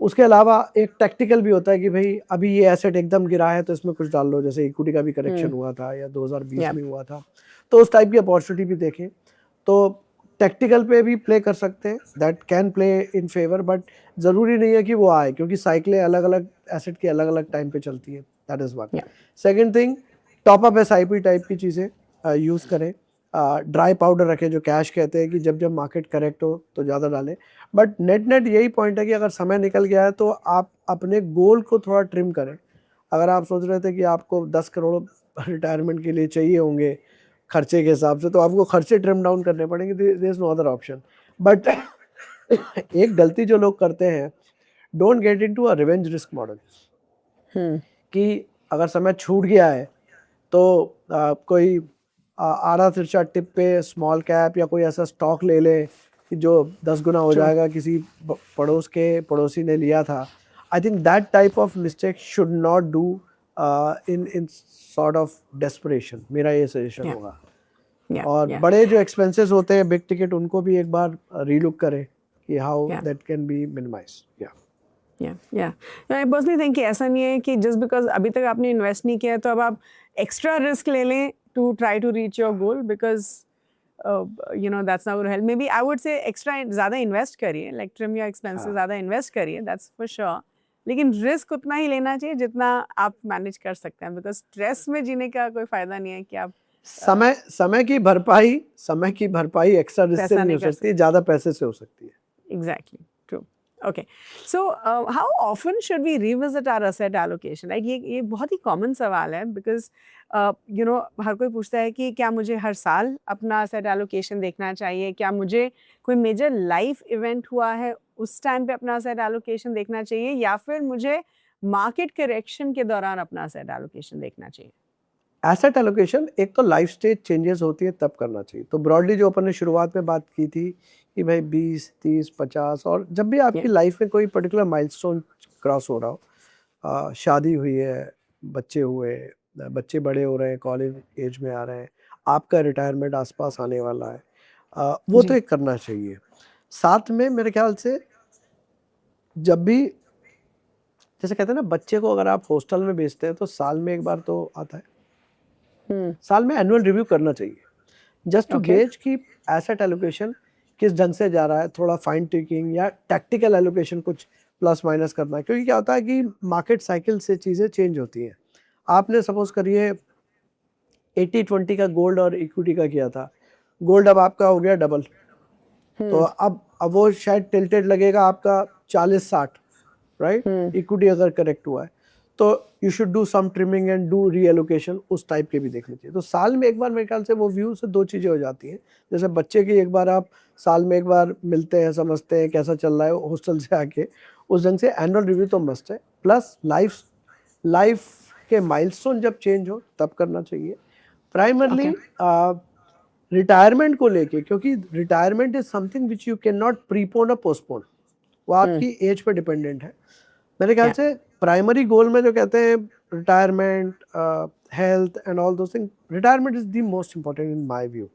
उसके अलावा एक टैक्टिकल भी होता है कि भाई अभी ये एसेट एकदम गिरा है तो इसमें कुछ डाल लो, जैसे इक्विटी का भी करेक्शन हुआ था या 2020 में हुआ था, तो उस टाइप की अपॉर्चुनिटी भी देखें। तो टैक्टिकल पे भी प्ले कर सकते हैं, that can play in favour, but ज़रूरी नहीं है कि वो आए, क्योंकि साइकिलें अलग अलग एसेट के अलग अलग टाइम पे चलती है, that is one. Second thing, top up SIP type की चीज़ें यूज़ करें। ड्राई पाउडर रखें, जो कैश कहते हैं कि जब जब मार्केट करेक्ट हो तो ज़्यादा डालें। बट नेट यही पॉइंट है कि अगर समय निकल गया है तो आप अपने गोल को थोड़ा ट्रिम करें। अगर आप सोच रहे थे कि आपको 10 करोड़ रिटायरमेंट के लिए चाहिए होंगे खर्चे के हिसाब से, तो आपको खर्चे ट्रिम डाउन करने पड़ेंगे, there is no other option. But एक गलती जो लोग करते हैं, don't get into a revenge risk model, कि अगर समय छूट गया है तो कोई आड़ा तिरछा टिप पे स्मॉल कैप या कोई ऐसा स्टॉक ले ले कि जो 10 गुना हो जाएगा, किसी पड़ोसी ने लिया था। आई think that type of mistake should not do in sort of desperation, मेरा ये सजेशन होगा। और बड़े जो एक्सपेंसेस होते हैं बिग टिकट, उनको भी एक बार रीलुक करें कि how that can be minimised. I personally think कि ऐसा नहीं है कि जस्ट बिकॉज अभी तक आपने इन्वेस्ट नहीं किया तो अब आप एक्स्ट्रा रिस्क ले लें to try to reach your goal, because you know that's not going to help. Maybe I would say extra ज़्यादा इन्वेस्ट करिए, लाइक ट्रिम योर एक्सपेंसेस, ज़्यादा इन्वेस्ट करिए, दैट्स फॉर श्योर। लेकिन risk उतना ही लेना चाहिए जितना आप मैनेज कर सकते हैं, बिकॉज स्ट्रेस में जीने का कोई फायदा नहीं है कि आप समय की भरपाई एक्स्ट्रा रिस्क से नहीं हो सकती, ज़्यादा पैसे से हो सकती है। Exactly, true. Okay, so how often should we revisit our asset allocation? Like ये बहुत ही common सवाल है, because you know हर कोई पूछता है कि क्या मुझे हर साल अपना asset allocation देखना चाहिए, क्या मुझे कोई major life event हुआ है उस टाइम पे अपना asset allocation देखना चाहिए, या फिर मुझे market correction के दौरान अपना asset allocation देखना चाहिए। एसेट एलोकेशन एक तो लाइफ स्टेज चेंजेस होती है तब करना चाहिए। तो ब्रॉडली जो अपन ने शुरुआत में बात की थी कि भाई 20, 30, 50, और जब भी आपकी लाइफ में कोई पर्टिकुलर माइलस्टोन क्रॉस हो रहा हो, शादी हुई है, बच्चे हुए, बच्चे बड़े हो रहे हैं, कॉलेज एज में आ रहे हैं, आपका रिटायरमेंट आसपास आने वाला है, वो तो एक करना चाहिए। साथ में मेरे ख्याल से जब भी, जैसे कहते हैं ना, बच्चे को अगर आप हॉस्टल में भेजते हैं तो साल में एक बार तो आता है, साल में एनुअल रिव्यू करना चाहिए, जस्ट टू गेज कि एसेट एलोकेशन किस ढंग से जा रहा है। थोड़ा फाइन ट्यूनिंग या टैक्टिकल एलोकेशन कुछ प्लस माइनस करना है, क्योंकि क्या होता है कि मार्केट साइकिल से चीज़ें चेंज होती हैं। आपने सपोज करिए 80-20 का गोल्ड और इक्विटी का किया था, गोल्ड अब आपका हो गया डबल, तो अब वो शायद टिल्टेड लगेगा आपका 40-60, राइट। इक्विटी अगर करेक्ट हुआ है तो you should do some trimming and do reallocation, उस टाइप के भी देखने चाहिए। तो साल में एक बार मेरे ख्याल से वो व्यू से दो चीज़ें हो जाती हैं। जैसे बच्चे की एक बार आप साल में एक बार मिलते हैं, समझते हैं कैसा चल रहा है हॉस्टल से आके, उस ढंग से एनुअल रिव्यू तो मस्ट है। प्लस लाइफ के माइलस्टोन जब चेंज हो तब करना चाहिए। प्राइमरली रिटायरमेंट को लेके, क्योंकि retirement is something which you can not prepone और पोस्टपोन, वो आपकी एज पे डिपेंडेंट है। मेरे ख्याल से प्राइमरी गोल में जो कहते हैं retirement, health and all those thing, retirement is the most important in my view,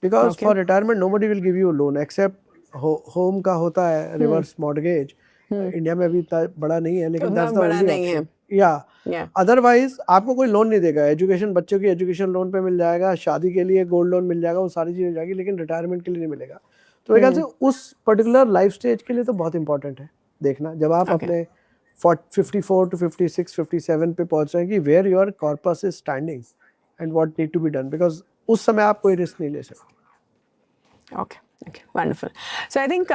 because for retirement nobody will give you loan except home का होता है रिवर्स मॉर्गेज, इंडिया में अभी इतना बड़ा नहीं है, लेकिन दैट्स द ओनली ऑप्शन। या अदरवाइज आपको कोई लोन नहीं देगा। एजुकेशन, बच्चों की एजुकेशन लोन पे मिल जाएगा, शादी के लिए गोल्ड लोन मिल जाएगा, वो सारी चीज़ हो जाएगी, लेकिन रिटायरमेंट के लिए नहीं मिलेगा। तो मेरे ख्याल से उस पर्टिकुलर लाइफ स्टेज के लिए तो बहुत इंपॉर्टेंट है देखना, जब आप अपने 54 to 56, 57 पे पहुंच रहे हैं, कि where your corpus is standing and what need to be done, because उस समय आप कोई रिस्क नहीं ले सकते। Okay, Okay, wonderful. So I think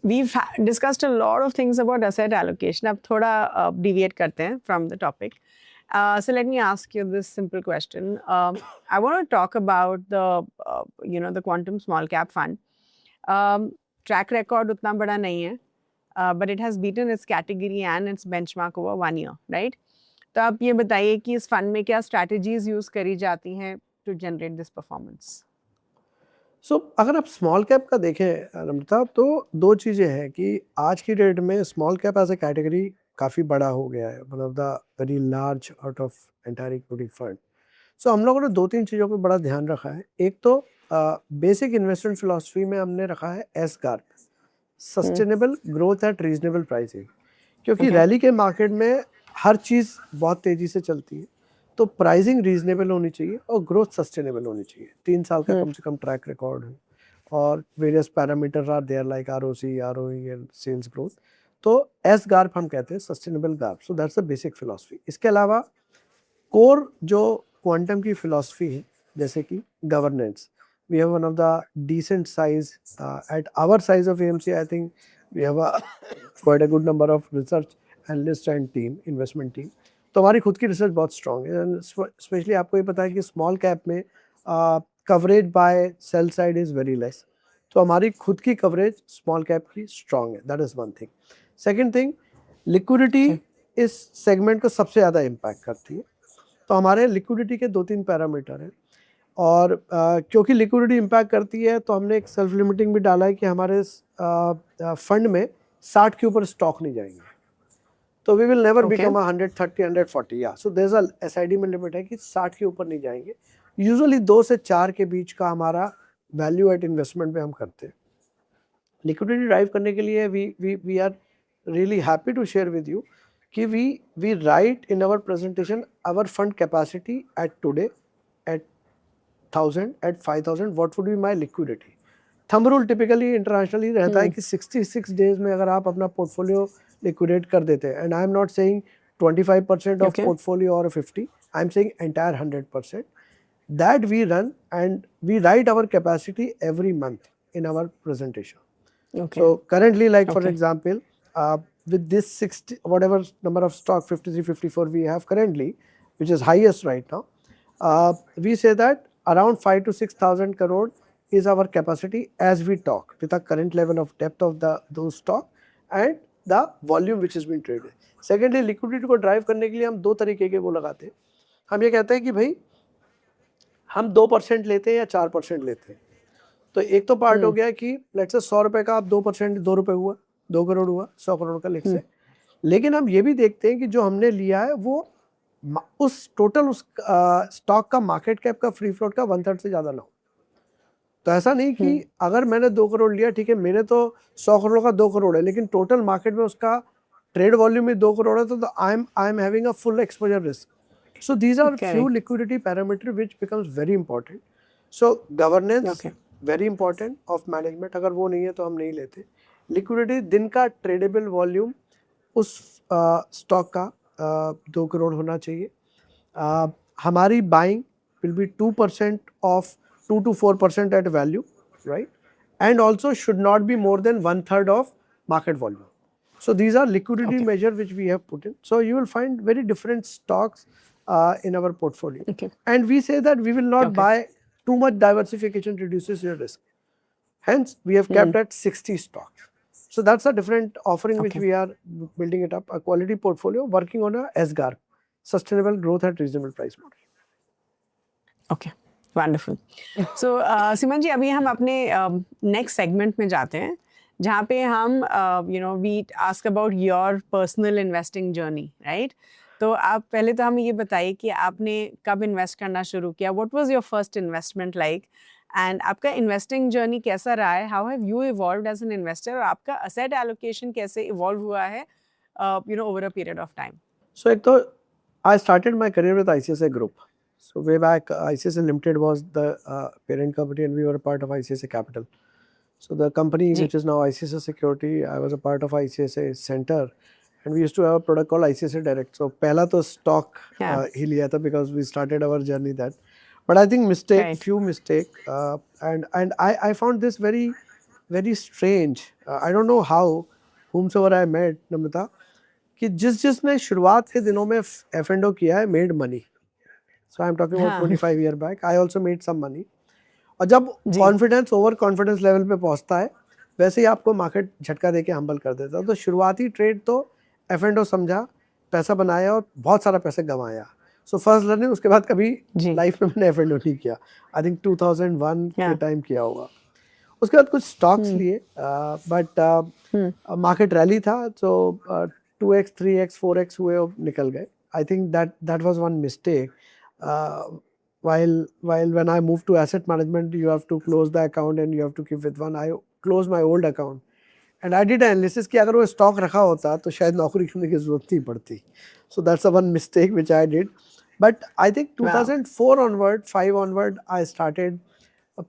we've discussed a lot of things about asset allocation. अब थोड़ा deviate करते हैं from the topic. So let me ask you this simple question. I want to talk about the Quantum Small Cap Fund. Track record उतना बड़ा नहीं है, but it has beaten its category and its benchmark over 1 year, right? तो आप ये बताइए कि इस फंड में क्या strategies यूज करी जाती हैं to generate this performance? सो अगर आप स्मॉल कैप का देखें नम्रता, तो दो चीज़ें हैं कि आज की डेट में small cap as a category काफ़ी बड़ा हो गया है, one of the very large out of entire equity fund. So हम लोगों ने दो तीन चीज़ों पर बड़ा ध्यान रखा है. एक तो बेसिक इन्वेस्टमेंट फिलॉसफी में हमने रखा है SGARP, sustainable growth at reasonable pricing, क्योंकि Okay. रैली के मार्केट में हर चीज़ बहुत तेज़ी से चलती है, तो प्राइसिंग रीजनेबल होनी चाहिए और ग्रोथ सस्टेनेबल होनी चाहिए. 3 साल का कम से कम ट्रैक रिकॉर्ड हो और various parameter are there like ROC, ROE and sales growth. तो SGARP हम कहते हैं, sustainable GARP. So that's the basic philosophy. इसके अलावा कोर जो क्वांटम की फिलॉसफी है, जैसे कि governance, we have one of the decent size at our size of AMC. I think we have quite a good number of research analyst and team, investment team. तो हमारी खुद की research बहुत strong है. Specially आपको ये पता है कि स्मॉल कैप में coverage by sell side is very less, तो हमारी खुद की कवरेज स्मॉल कैप की स्ट्रॉन्ग है. That is one thing. Second thing, liquidity इस सेगमेंट को सबसे ज़्यादा इम्पैक्ट करती है. तो हमारे लिक्विडिटी के 2-3 पैरामीटर हैं, और क्योंकि लिक्विडिटी इम्पैक्ट करती है तो हमने एक सेल्फ लिमिटिंग भी डाला है कि हमारे फंड में 60 के ऊपर स्टॉक नहीं जाएंगे. तो वी विल नेवर बिकम 130, 140. या so there is a SID में लिमिट है कि 60 के ऊपर नहीं जाएंगे. यूजुअली 2 से 4 के बीच का हमारा वैल्यू एट इन्वेस्टमेंट में हम करते हैं. लिक्विडिटी ड्राइव करने के लिए we are really happy to share with you कि we write in our presentation our fund capacity at today at 1000, at 5000 what would be my liquidity. Thumb rule typically internationally रहता है कि 66 days में अगर आप अपना पोर्टफोलियो लिक्विडेट कर देते हैं, and I am not saying 25% of portfolio और 50, I am saying entire 100%, that we run and we write our capacity every month in our presentation. Okay. So currently, like for Okay. example, with this 60 whatever number of stock 53, 54 we have currently, which is highest right now, we say that around 5 to 6,000 crore is our capacity as we talk, with the current level of depth of those stock and the volume which is being traded. Secondly, liquidity को drive करने के लिए हम दो तरीके के वो लगाते हैं. हम ये कहते हैं कि भाई हम 2% लेते हैं या 4% लेते हैं. तो एक तो पार्ट हो गया कि लेट्स से 100 रुपए का आप 2%, 2 रुपए हुआ, 2 करोड़ हुआ, 100 करोड़ का लेट्स से. लेकिन हम ये भी देखते हैं कि जो हमने लिया है वो उस टोटल उस स्टॉक का मार्केट कैप का फ्री फ्लोट का 1/3 से ज़्यादा ना हो. तो ऐसा नहीं कि अगर मैंने 2 करोड़ लिया, ठीक है, मेरे तो 100 करोड़ का 2 करोड़ है, लेकिन टोटल मार्केट में उसका ट्रेड वॉल्यूम में 2 करोड़ है, तो I am having a full exposure risk. So these are few liquidity parameters which becomes very important. So governance very important of management. अगर वो नहीं है तो हम नहीं लेते. Liquidity, दिन का tradable volume उस stock का 2 करोड़ होना चाहिए. हमारी buying will be 2% of 2 to 4% at value, right? And also should not be more than 1/3 of market volume. So these are liquidity measures which we have put in. So you will find very different stocks in our portfolio. Okay. And we say that we will not buy too much. Diversification reduces your risk. Hence, we have kept at 60 stocks. So that's a different offering which we are building it up, a quality portfolio working on a SGARP, sustainable growth at reasonable price model. Okay, wonderful. So सिमन जी, अभी हम अपने next segment में जाते हैं, जहाँ पे हम we ask about your personal investing journey, right? तो आप पहले तो हमें ये बताइए कि आपने कब इन्वेस्ट करना शुरू किया, what was your first investment like, and आपका इन्वेस्टिंग जर्नी कैसा रहा है, how have you evolved as an investor, और आपका असेट एलोकेशन कैसे इवॉल्व हुआ है over a period of time. So एक तो I started my career with ICICI group. So way back ICICI limited was the parent company and we were part of ICICI capital. So the company which is now ICICI Security, I was a part of ICICI Center. And we used to have a product called ICICI Direct. So पहला तो stock ही लिया था because we started our journey that. But I think few mistake, and I found this very very strange. I don't know how, whomsoever I met, Namrata, कि जिसने शुरुआत के दिनों में F&O किया है, made money. So I'm talking about हाँ 25 year back. I also made some money. और जब जी कॉन्फिडेंस ओवर कॉन्फिडेंस लेवल पे पहुंचता है, वैसे ही आपको मार्केट झटका देके हम्बल कर देता है. तो शुरुआती ट्रेड तो F&O समझा, पैसा बनाया और बहुत सारा पैसा गंवाया. सो फर्स्ट लर्निंग, उसके बाद कभी जी लाइफ में मैंने F&O नहीं किया. आई थिंक 2001 के या टाइम किया होगा. उसके बाद कुछ स्टॉक्स लिए, बट मार्केट रैली था, तो 2x 3x 4x हुए और निकल गए. आई think that was one mistake. While when I moved to asset management, you have to close the account and you have to keep with one. I closed my old account and I did analysis कि अगर वो stock रखा होता तो शायद नौकरी करने की जरूरत नहीं पड़ती. So that's a one mistake which I did. But I think wow 2004 onward, 5 onward, I started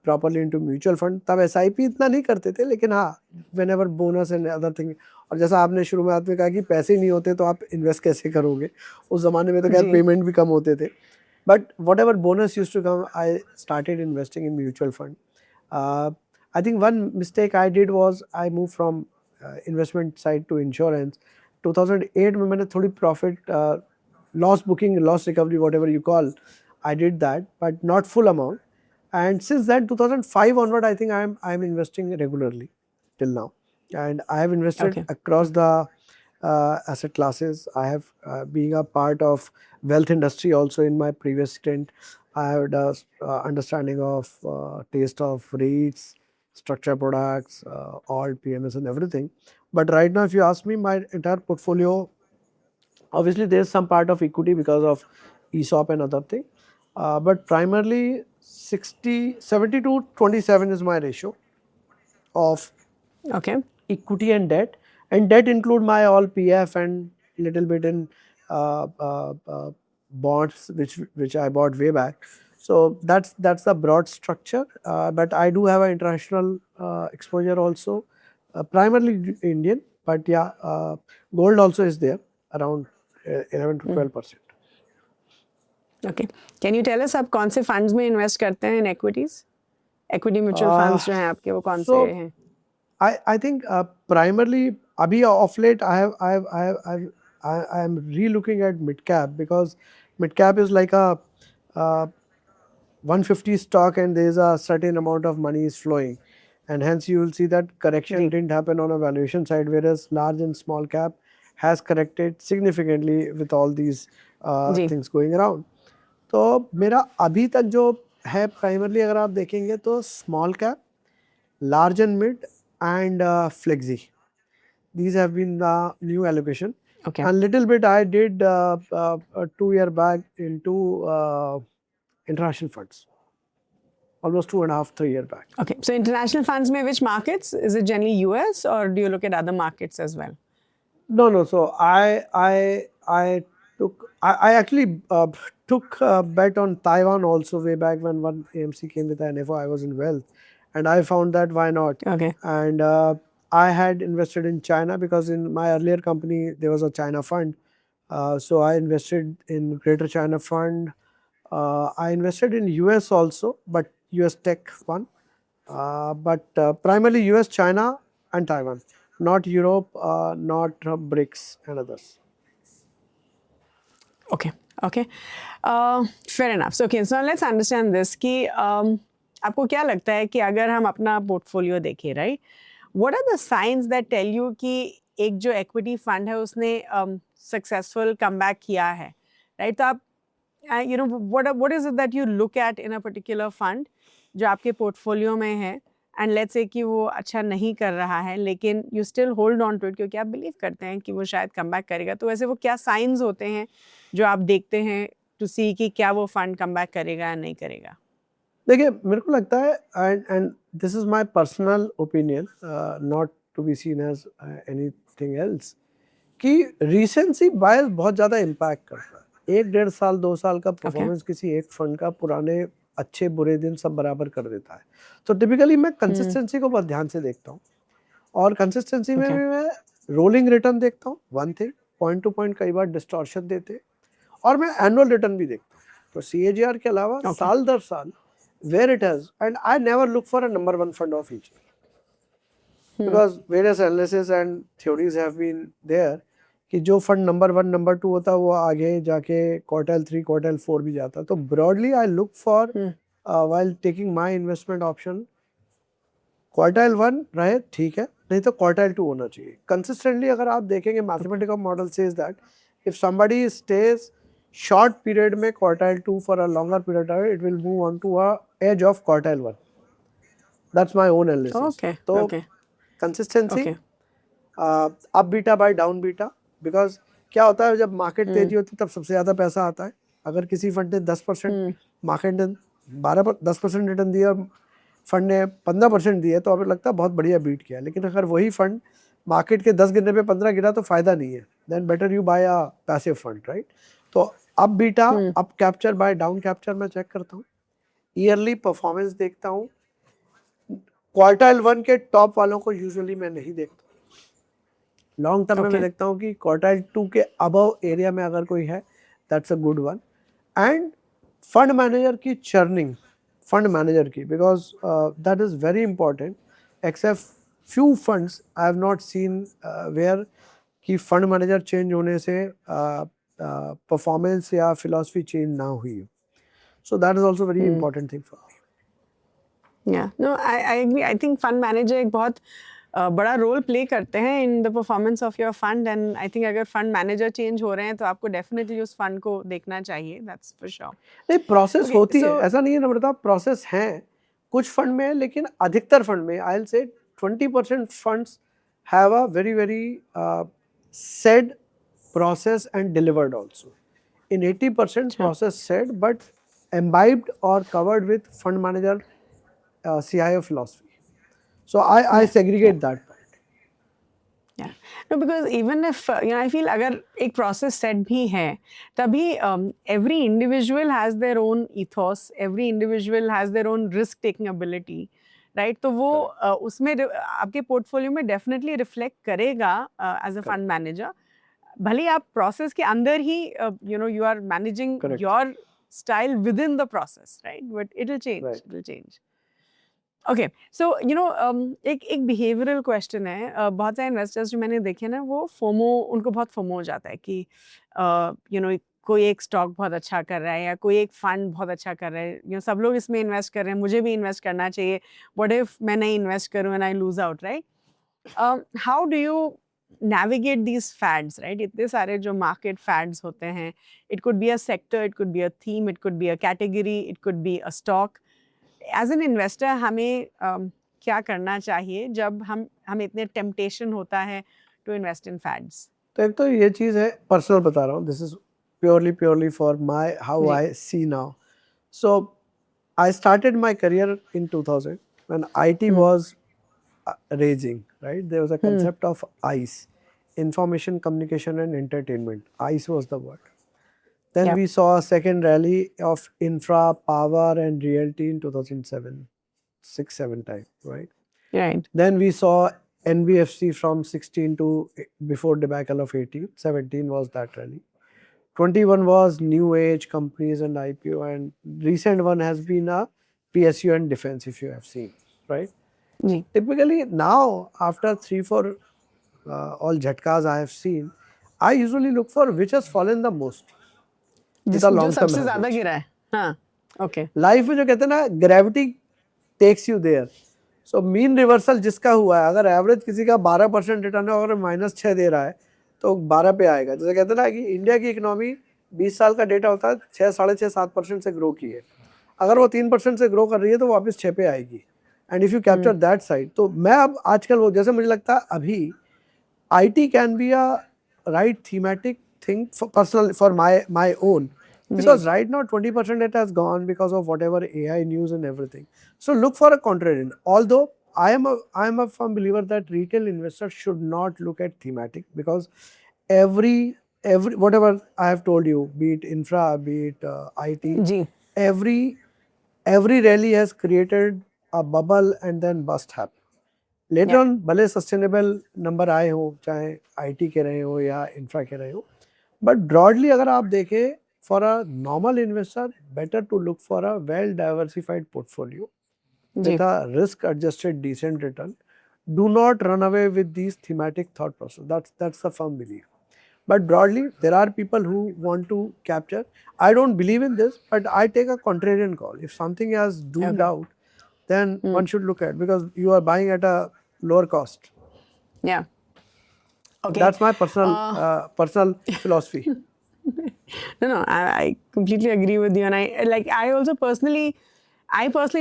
properly into mutual fund. तब SIP इतना नहीं करते थे, लेकिन हाँ, whenever bonus and other thing. और जैसा आपने शुरुआत में कहा कि पैसे ही नहीं होते तो आप इन्वेस्ट कैसे करोगे. उस ज़माने में तो खैर जी पेमेंट भी कम होते थे. But whatever bonus used to come, I started investing in mutual fund. Uh, I think one mistake I did was I moved from investment side to insurance. 2008 में मैंने थोड़ी profit, loss booking, loss recovery, whatever you call, I did that, but not full amount. And since then, 2005 onward, I think I'm investing regularly till now, and I have invested okay across the asset classes. I have being a part of wealth industry also in my previous stint. I had a understanding of taste of REITs, structured products, alt PMS and everything. But right now, if you ask me, my entire portfolio, obviously there's some part of equity because of ESOP and other thing, but primarily 70 to 27 is my ratio of okay equity and debt include my all PF and little bit in bonds which I bought way back. So that's the broad structure, but I do have an international exposure also, primarily Indian, but yeah, gold also is there around 11 to 12%. Okay can you tell us आप कौन से funds में invest करते हैं in equities equity mutual funds जो हैं आपके वो कौन से So हैं I think primarily abhi of late I am re-looking at mid cap, because mid cap is like a 150 stock and there is a certain amount of money is flowing, and hence you will see that correction ji didn't happen on a valuation side, whereas large and small cap has corrected significantly with all these ji things going around. तो मेरा अभी तक जो है primarily अगर आप देखेंगे तो small cap, large and mid, and flexi. These have been the new allocation. Okay And little bit I did 2 year back into international funds. Almost 2.5, 3 year back. Okay so international funds में which markets is it generally US और do you look at other markets as well No. So I actually took a bet on Taiwan also way back when one AMC came with NFO. I was in wealth, and I found that why not. Okay And I had invested in China because in my earlier company there was a China fund. So I invested in Greater China Fund. I invested in US also, but US Tech one. But primarily US, China, and Taiwan, not Europe, not BRICS and others. Okay, okay. Fair enough. So, okay, so let's understand this कि आपको क्या लगता है कि अगर हम अपना portfolio देखें, right? What are the signs that tell you कि एक जो equity fund है उसने successful comeback किया है, right? तो आप you know what is it that you look at in a particular fund जो आपके पोर्टफोलियो में है एंड लेट्स से कि वो अच्छा नहीं कर रहा है लेकिन you still hold on to it क्योंकि आप बिलीव करते हैं कि वो शायद कम बैक करेगा. तो वैसे वो क्या साइंस होते हैं जो आप देखते हैं टू सी कि क्या वो फंड कम बैक करेगा या नहीं करेगा? देखिए मेरे को लगता है, and this is my personal opinion, not to be seen as anything else, कि रीसेंसी बायस बहुत ज़्यादा इम्पैक्ट करता है. 1-1.5 साल 2 साल का परफॉर्मेंस किसी एक फंड का पुराने अच्छे बुरे दिन सब बराबर कर देता है. तो टिपिकली मैं कंसिस्टेंसी को बहुत ध्यान से देखता हूँ, और कंसिस्टेंसी में Okay. भी मैं रोलिंग रिटर्न देखता हूँ, one thing. Point two point कई बार डिस्टॉर्शन देते हैं, और मैं एनुअल रिटर्न भी देखता हूँ. तो CAGR के अलावा Okay. साल दर साल where it has, and I never look for a number one fund of each. because various analysis and theories have been there कि जो फंड नंबर 1 नंबर 2 होता है वो आगे जाके क्वार्टाइल 3 क्वार्टाइल 4 भी जाता है. तो broadly I look for while taking my investment option quartile 1 रहे ठीक है, नहीं तो क्वार्टाइल 2 होना चाहिए. कंसिस्टेंटली अगर आप देखेंगे mathematical model says that if somebody stays short period में quartile 2 for a longer period time it will move on to a edge of quartile 1. That's my own analysis. Okay. तो Okay. consistency Okay. Up beta by down beta. Because क्या होता है जब market तेजी होती है तब सबसे ज्यादा पैसा आता है. अगर किसी फंड ने 10% मार्केट ने 10% रिटर्न दिया, फंड ने 15% दिया तो हमें लगता है बहुत बढ़िया बीट किया. लेकिन अगर वही फंड मार्केट के 10 गिरने पे 15 गिरा तो फायदा नहीं है. Then better you buy a passive fund, right. तो up beta up capture by down capture मैं चेक करता हूँ. ईयरली परफॉर्मेंस देखता हूँ. क्वार्टाइल 1 के टॉप वालों को यूजुअली मैं नहीं देखता. लॉन्ग टर्म में मैं देखता हूँ कि क्वार्टाइल 2 के अबव एरिया में अगर कोई है that's a good one. And fund manager की चर्निंग, फंड मैनेजर की, because that is very important. Except few funds I have not seen where कि फंड मैनेजर चेंज होने से परफॉर्मेंस या फिलॉसफी चेंज ना हुई. So that is also very important thing for me. Yeah, no, I agree. I think fund manager एक बहुत बड़ा role play करते हैं in the performance of your fund. And I think अगर fund manager change हो रहे हैं तो आपको डेफिनेटली उस फंड को देखना चाहिए. That's for sure. नहीं, प्रोसेस होती है, ऐसा नहीं है नम्रता, प्रोसेस है कुछ फंड में. लेकिन अधिकतर फंड में I will say 20% funds have a very very said process and delivered also. In 80% process said but imbibed or covered with fund manager CIO philosophy. So I segregate that part. Yeah. No, because even if I feel अगर एक process set भी है तभी every individual has their own ethos, every individual has their own risk taking ability, right? तो वो उसमें आपके portfolio में definitely reflect करेगा as a fund manager. भले आप process के अंदर ही you are managing your style within the process, right? But it'll change. Right. It'll change. Okay so एक बिहेवियरल क्वेश्चन है. बहुत सारे इन्वेस्टर्स जो मैंने देखे ना वो उनको बहुत फोमो हो जाता है कि कोई एक स्टॉक बहुत अच्छा कर रहा है या कोई एक फंड बहुत अच्छा कर रहा है. सब लोग इसमें इन्वेस्ट कर रहे हैं, मुझे भी इन्वेस्ट करना चाहिए. व्हाट इफ मैं नहीं इन्वेस्ट करूँ and I lose out, right? How do you navigate these fads, right? इतने सारे जो market fads होते हैं. It could be a sector, it could be a theme, it could be a category, it could be a stock. As an investor हमें क्या करना चाहिए जब हम इतने टेम्पटेशन होता है टू इन्वेस्ट इन फैड्स? तो एक तो ये चीज़ है, पर्सनल बता रहा हूँ, this is purely for my how I see now. So I started my career in 2000 when IT was raging, right? There was a concept of ICE, information communication and entertainment. ICE was the word. Then we saw a second rally of infra, power and realty in 2007, 6-7 time, right? Right. Then we saw NBFC from 16 to before debacle of 18. 17 was that rally. 21 was new age companies and IPO, and recent one has been a PSU and defense, if you have seen, right? Typically now after 3-4 all jhatkas I have seen, I usually look for which has fallen the most. जो सबसे ज्यादा गिरा है. हाँ, okay. Life में जो कहते हैं ना gravity takes you there. So mean reversal जिसका हुआ है, अगर एवरेज किसी का 12% रिटर्न है और -6 दे रहा है तो 12 पे आएगा. जैसे कहते हैं ना कि इंडिया की इकोनॉमी 20 साल का डेटा होता है 6, 6.5, 7% से ग्रो की है. अगर वो 3% से ग्रो कर रही है तो वापस 6 पे आएगी. And if you capture that side, तो मैं अब आजकल वो जैसे मुझे लगता है अभी IT can be a right thematic thing for personal, for my own, because right now 20% it has gone because of whatever AI news and everything. So look for a contrarian. Although I am a firm believer that retail investors should not look at thematic, because every whatever I have told you, be it infra, be it IT, every rally has created a bubble and then bust happen. Later on भले sustainable number आए हो, चाहे IT के रहे हो या infra के रहे हो, बट ब्रॉडली अगर आप देखें, for a normal investor better to look for a well diversified portfolio with a risk adjusted decent return. do not run away with these thematic thought process. That's the firm belief. But broadly, there are people who want to capture. I don't believe in this, but I take a contrarian call. If something has doomed Okay. out, then one should look at, because you are buying at a lower cost. Yeah. Okay. That's my personal philosophy. No, I completely agree with you, and I also personally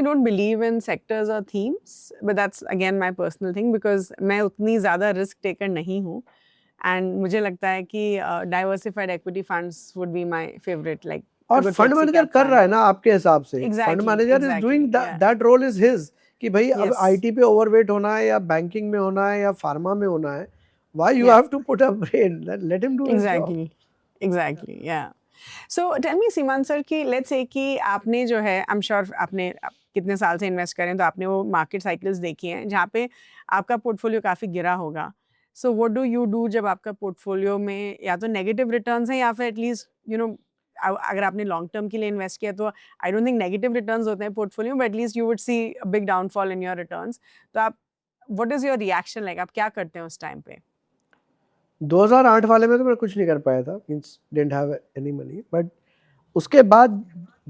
don't believe in sectors or themes, but that's again my personal thing because मैं उतनी ज़्यादा risk taker नहीं हूँ, and मुझे लगता है कि diversified equity funds would be my favorite, like a और good fund flexi manager cap कर fund. रहा है ना आपके हिसाब से. Fund Exactly, manager is doing yeah. That role is his, कि भाई अब Yes. आईटी पे ओवरवेट होना है या बैंकिंग में होना है या फार्मा में होना है. Why you Yeah. Have to put a brain, let him do his job. Exactly, yeah. So tell me, Seemant sir, कि let's say कि आपने जो है, I'm sure आपने कितने साल से इन्वेस्ट करें तो आपने वो मार्केट साइकिल्स देखी हैं जहाँ पे आपका पोर्टफोलियो काफ़ी गिरा होगा. So what do you do जब आपका पोर्टफोलियो में या तो नेगेटिव रिटर्न्स हैं या फिर एटलीस्ट अगर आपने लॉन्ग टर्म के लिए इन्वेस्ट किया तो आई डोंट थिंक नेगेटिव रिटर्न्स होते हैं पोर्टफोलियो में, but at least you would see a big downfall in your returns. तो आप, what is your reaction like, आप क्या करते हैं उस टाइम पे? 2008 वाले में तो मैं कुछ नहीं कर पाया था, means didn't have any money. But उसके बाद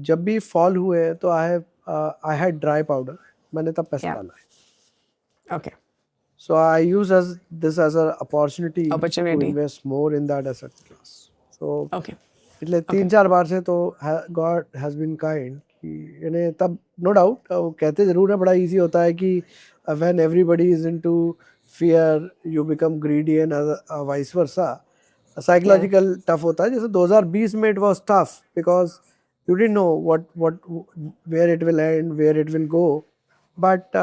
जब भी फॉल हुए तो आई हैड ड्राई पाउडर, मैंने तब पैसा Yeah. डाला है. Okay. So I use this as an opportunity to Opportunity. invest more in that asset class. So Okay. એટલે 3-4 बार से तो God has been kind कि इन्हें तब नो डाउट वो कहते ज़रूर है, बड़ा इजी होता है कि when everybody is into fear you become greedy and vice versa. Psychological tough होता है. जैसे 2020 में it was tough because you didn't know where it will end, where it will go, but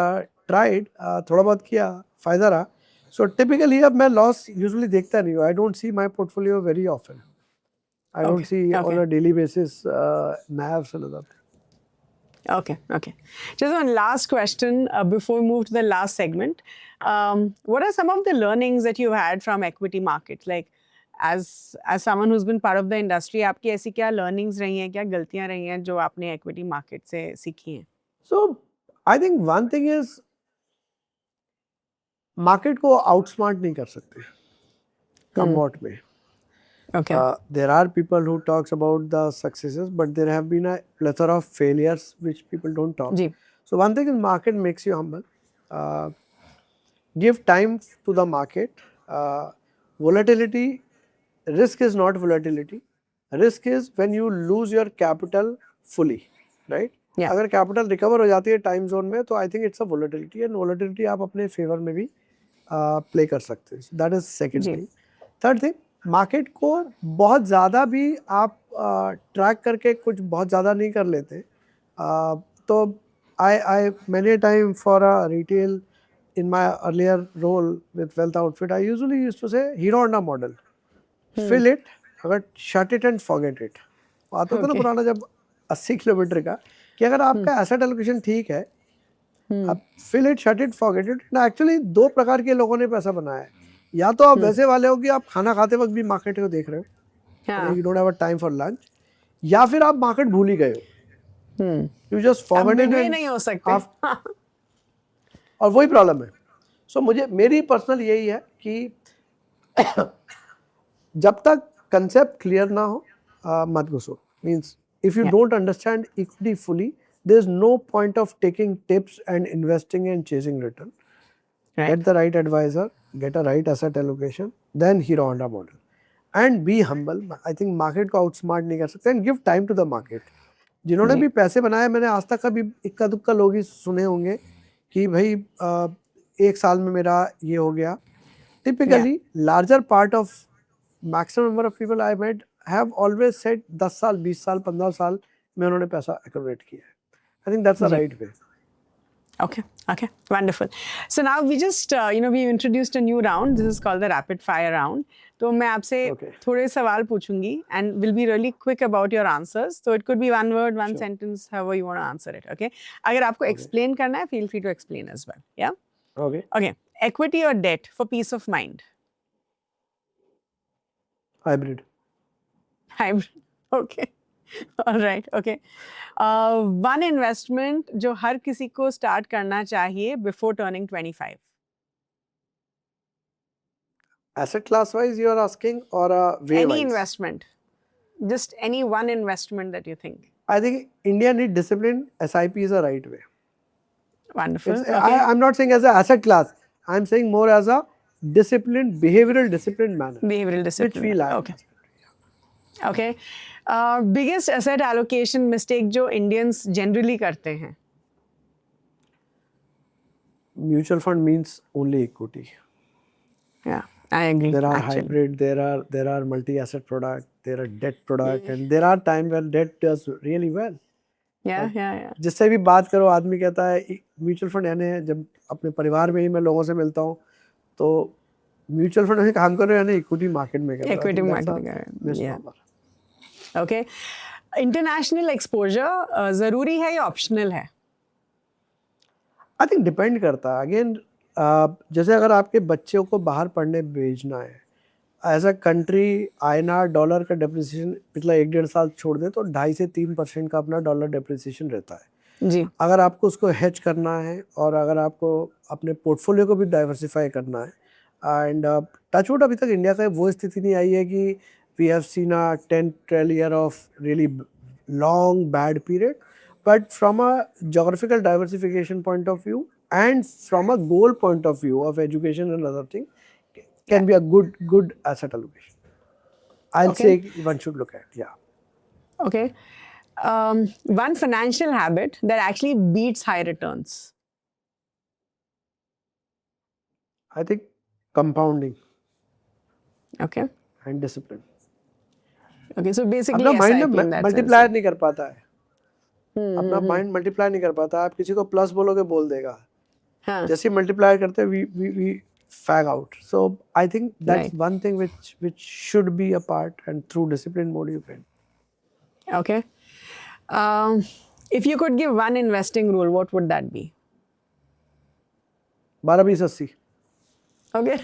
tried, थोड़ा बहुत किया, फायदा रहा. So typically अब मैं लॉस यूजुअली देखता नहीं हूँ. I don't see my portfolio very often. I don't Okay, see on okay. a daily basis NAVs and other things. Okay. Just one last question before we move to the last segment. What are some of the learnings that you had from equity markets? Like, as someone who's been part of the industry, आपकी ऐसी क्या learnings रही हैं, क्या गलतियां रही हैं जो आपने equity market से सीखी हैं? So I think one thing is market को outsmart नहीं कर सकते somewhat में. Okay. There are people who talks about the successes, but there have been a plethora of failures which people don't talk. जी. So one thing is market makes you humble. Give time to the market. Volatility, risk is not volatility. Risk is when you lose your capital fully, right? Yeah. अगर capital recover हो जाती है time zone में तो I think it's a volatility, and volatility आप अपने favour में भी प्ले कर सकते हैं. दैट इज सेकंड जी. थिंग. थर्ड थिंग, मार्केट को बहुत ज़्यादा भी आप ट्रैक करके कुछ बहुत ज़्यादा नहीं कर लेते. तो I many time for a retail in my earlier role with Wealth Outfit, I usually used to say Hero Honda model. Fill it, अगर shut it and forget it. बात होता है ना Okay. पुराना जब 80 किलोमीटर का, कि अगर आपका एसेट एलोकेशन ठीक है, आप fill it, shut it, forget it. ना एक्चुअली दो प्रकार के लोगों ने पैसा बनाया है. या तो आप वैसे वाले हो कि आप खाना खाते वक्त भी मार्केट को देख रहे हो, हाँ. you don't have a time for lunch, या फिर आप मार्केट भूल ही गए हो. You just अब forget it midway and नहीं हो सकते. और वही प्रॉब्लम है. सो मेरी पर्सनल यही है कि जब तक कंसेप्ट क्लियर ना हो मत घुसो. Means if you don't understand equity fully, there is no point of taking tips and investing and chasing return. Get the right advisor, get a right asset allocation, then Hero Honda model, and be humble. I think market को outsmart नहीं कर सकते, and give time to the market. जिन्होंने भी पैसे बनाए, मैंने आज तक कभी इक्का दुक्का लोग ही सुने होंगे कि भाई एक साल में मेरा ये हो गया. Typically larger part of maximum number of people I met have always said 10 साल 20 साल 15 साल में उन्होंने पैसा एक्यूमुलेट किया है. I think that's the right way. Okay, wonderful. So now we just, we introduced a new round. This is called the rapid fire round. तो मैं आपसे थोड़े सवाल पूछूंगी and will be really quick about your answers. So it could be one word, one sentence, however you want to answer it. Okay. अगर आपको explain करना है, feel free to explain as well. Yeah. Okay. Equity or debt for peace of mind? Hybrid. Okay. All right. Okay. One investment जो हर किसी को start करना चाहिए before turning 25. asset class wise you are asking or way Any wise? investment, just any one investment that you think. I think India need discipline. SIP is a right way. Wonderful. It's, Okay. I'm not saying as an asset class. I'm saying more as a disciplined, behavioral disciplined manner, Behavioral discipline. which we lack. Okay. Okay. Biggest asset allocation mistake जो Indians generally करते हैं. Mutual fund means only equity. Yeah, I agree. There are actually. hybrid, there are multi-asset product, there are debt product, and there are time when debt does really well. Yeah. जिससे भी बात करो आदमी कहता है mutual fund यानी जब अपने परिवार में ही मैं लोगों से मिलता हूँ तो म्यूचुअल फंड में काम करो यानी इक्विटी मार्केट में करो. Equity market में करो. Yeah. Okay. International exposure ज़रूरी है या ऑप्शनल है? आई थिंक डिपेंड करता है अगेन. जैसे अगर आपके बच्चों को बाहर पढ़ने भेजना है as a country INR dollar का डेप्रिसिएशन पिछला 1-1.5 साल छोड़ दे तो 2.5 से 3% का अपना डॉलर डेप्रिसिएशन रहता है. जी. अगर आपको उसको हेज करना है और अगर आपको अपने पोर्टफोलियो को भी डाइवर्सिफाई करना है एंड टचवुड अभी तक इंडिया का वो स्थिति नहीं आई है कि we have seen a 10-12 year of really long bad period. But from a geographical diversification point of view and from a goal point of view of education and other thing, can be a good asset allocation. I'll say one should look at. Yeah. Okay. One financial habit that actually beats high returns. I think compounding. Okay. And discipline. Okay. So basically, अपना mind multiplier नहीं कर पाता है. अपना mind multiply नहीं कर पाता. आप किसी को प्लस बोलोगे बोल देगा. जैसे मल्टीप्लाई करते हैं we fag out. So I think that's one thing which should be a part and through discipline mode you can. Okay. If you could give one investing rule, what would that be? 12-20-80. Okay.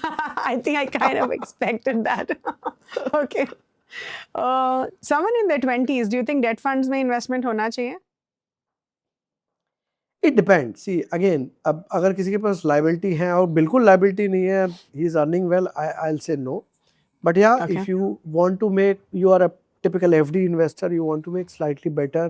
I think I kind of expected that. Okay. Someone in their 20s, do you think debt funds में investment होना चाहिए? It depends. See, again, अब अगर किसी के पास liability है और बिल्कुल liability नहीं है, he is earning well, I'll say no. But yeah, if you want to make, you are a typical FD investor, you want to make slightly better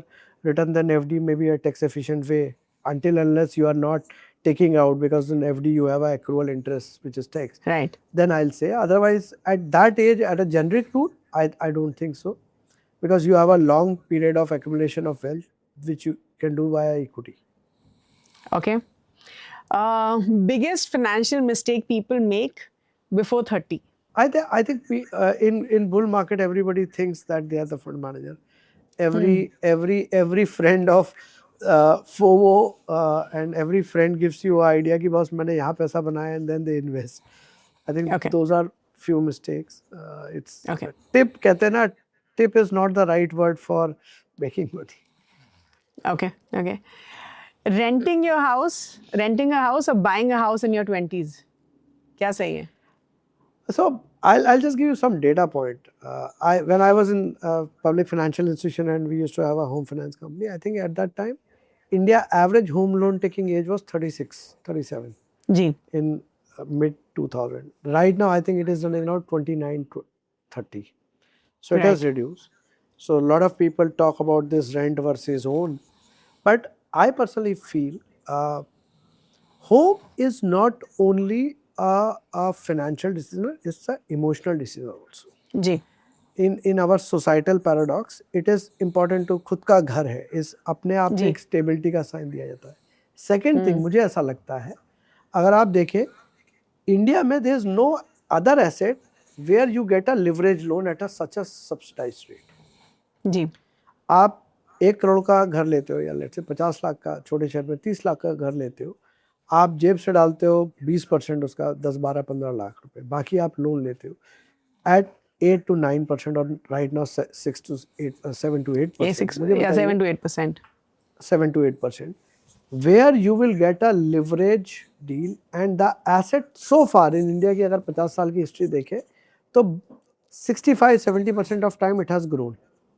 return than FD, maybe a tax efficient way, until unless you are not taking out, because in FD you have a accrual interest which is tax. Right. Then I'll say. Otherwise, at that age, at a generic route, I don't think so, because you have a long period of accumulation of wealth which you can do via equity. Okay. Biggest financial mistake people make before 30? I think we in bull market everybody thinks that they are the fund manager. Every friend of FOMO and every friend gives you an idea कि बस मैंने यहाँ पैसा बनाया and then they invest. I think those are few mistakes. It's tip कहते हैं ना, tip is not the right word for making money. Okay. Renting a house or buying a house in your 20s? क्या सही है? So I'll just give you some data point. When I was in a public financial institution and we used to have a home finance company, I think at that time, India average home loan taking age was 36, 37. Ji. In mid 2000. Right now, I think it is running around 29 to 30. So it has reduced. So a lot of people talk about this rent versus own. But I personally feel home is not only a financial decision, it's an emotional decision also. Ji. In our societal paradox, it is important to खुद का घर है, इस अपने आप में एक stability का साइन दिया जाता है. सेकेंड थिंग मुझे ऐसा लगता है, अगर आप देखें इंडिया में there is no other asset where you get a leverage loan at such a subsidized rate. जी. आप 1 करोड़ का घर लेते हो या लेट से 50 लाख का, छोटे शहर में 30 लाख का घर लेते हो, आप जेब से डालते हो 20% उसका 10-12-15 लाख रुपए, बाकी आप लोन लेते हो at 8 to 9% or right now 6 to 8, 7 to 8%. 7 to 8%. 7 to 8%. Where you will get a leverage deal and the asset so far in India की अगर 50 साल की हिस्ट्री देखें तो 65-70% of time it has grown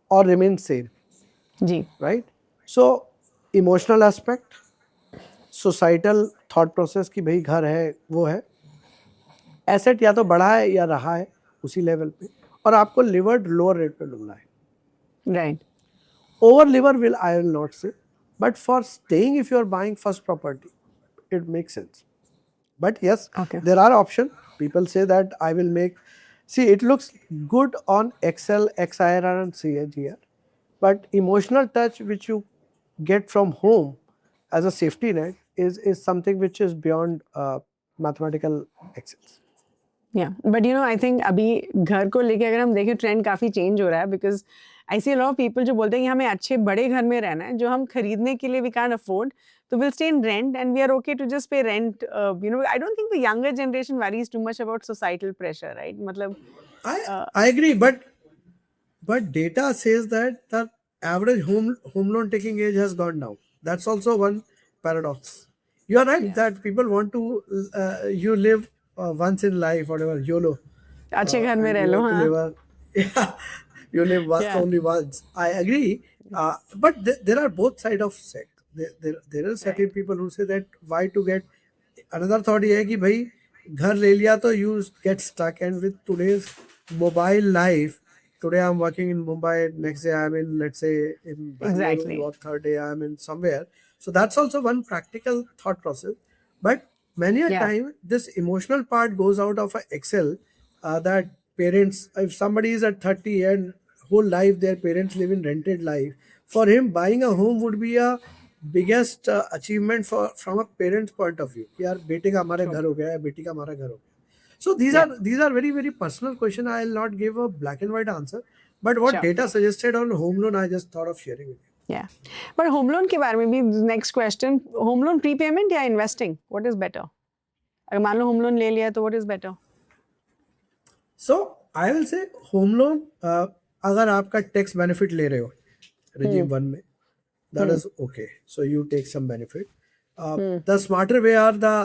or remained same. Ji. Right? So emotional aspect, societal thought process कि भाई घर है वो है, एसेट या तो बढ़ा है या रहा है उसी लेवल पे, और आपको लिवर्ड लोअर रेट पे मिलना है. Right. Over lever will I will not say, but for staying, if you are buying first property, it makes sense. But yes, Okay. there are options. People say that I will make. See, it looks good on Excel, XIRR, and CAGR, but emotional touch which you get from home as a safety net is something which is beyond mathematical excels. या but you know I think अभी घर को लेके अगर हम देखें trend काफ़ी change हो रहा है because I see lot of people जो बोलते हैं कि हमें अच्छे बड़े घर में रहना है जो हम खरीदने के लिए वी कैन अफोर्ड तो will stay in rent and we are okay to just pay rent. You know I don't think the younger generation worries too much about societal pressure right. मतलब I agree, but data says that the average home loan taking age has gone down. That's also one paradox. You are right that people want to you live once in life, whatever YOLO. अच्छे घर में And रह you low. want to हाँ. live yeah, you live Yeah. only once. I agree, but there are both sides of set. There are certain people who say that why to get. Another thought ये है कि भाई घर ले लिया तो you get stuck, and with today's mobile life, today I'm working in Mumbai, next day I'm in, let's say, in Bangalore, Exactly. or third day I'm in somewhere. So that's also one practical thought process. But many a Yeah. time this emotional part goes out of a Excel, that parents, if somebody is at 30 and whole life their parents live in rented life, for him buying a home would be a biggest achievement for from a parent's point of view. यार बेटे का हमारे घर हो गया है, बेटी का हमारा घर हो गया. So these are very very personal question. I will not give a black and white answer. But what Sure. data suggested on home loan, I just thought of sharing with you. या but home loan के बारे में भी next question. Home loan prepayment या investing what is better? अगर मान लो home loan ले लिया तो what is better? So I will say home loan, अगर आपका टैक्स बेनिफिट ले रहे हो regime 1 में, that is okay. So you take some benefit. The smarter way are the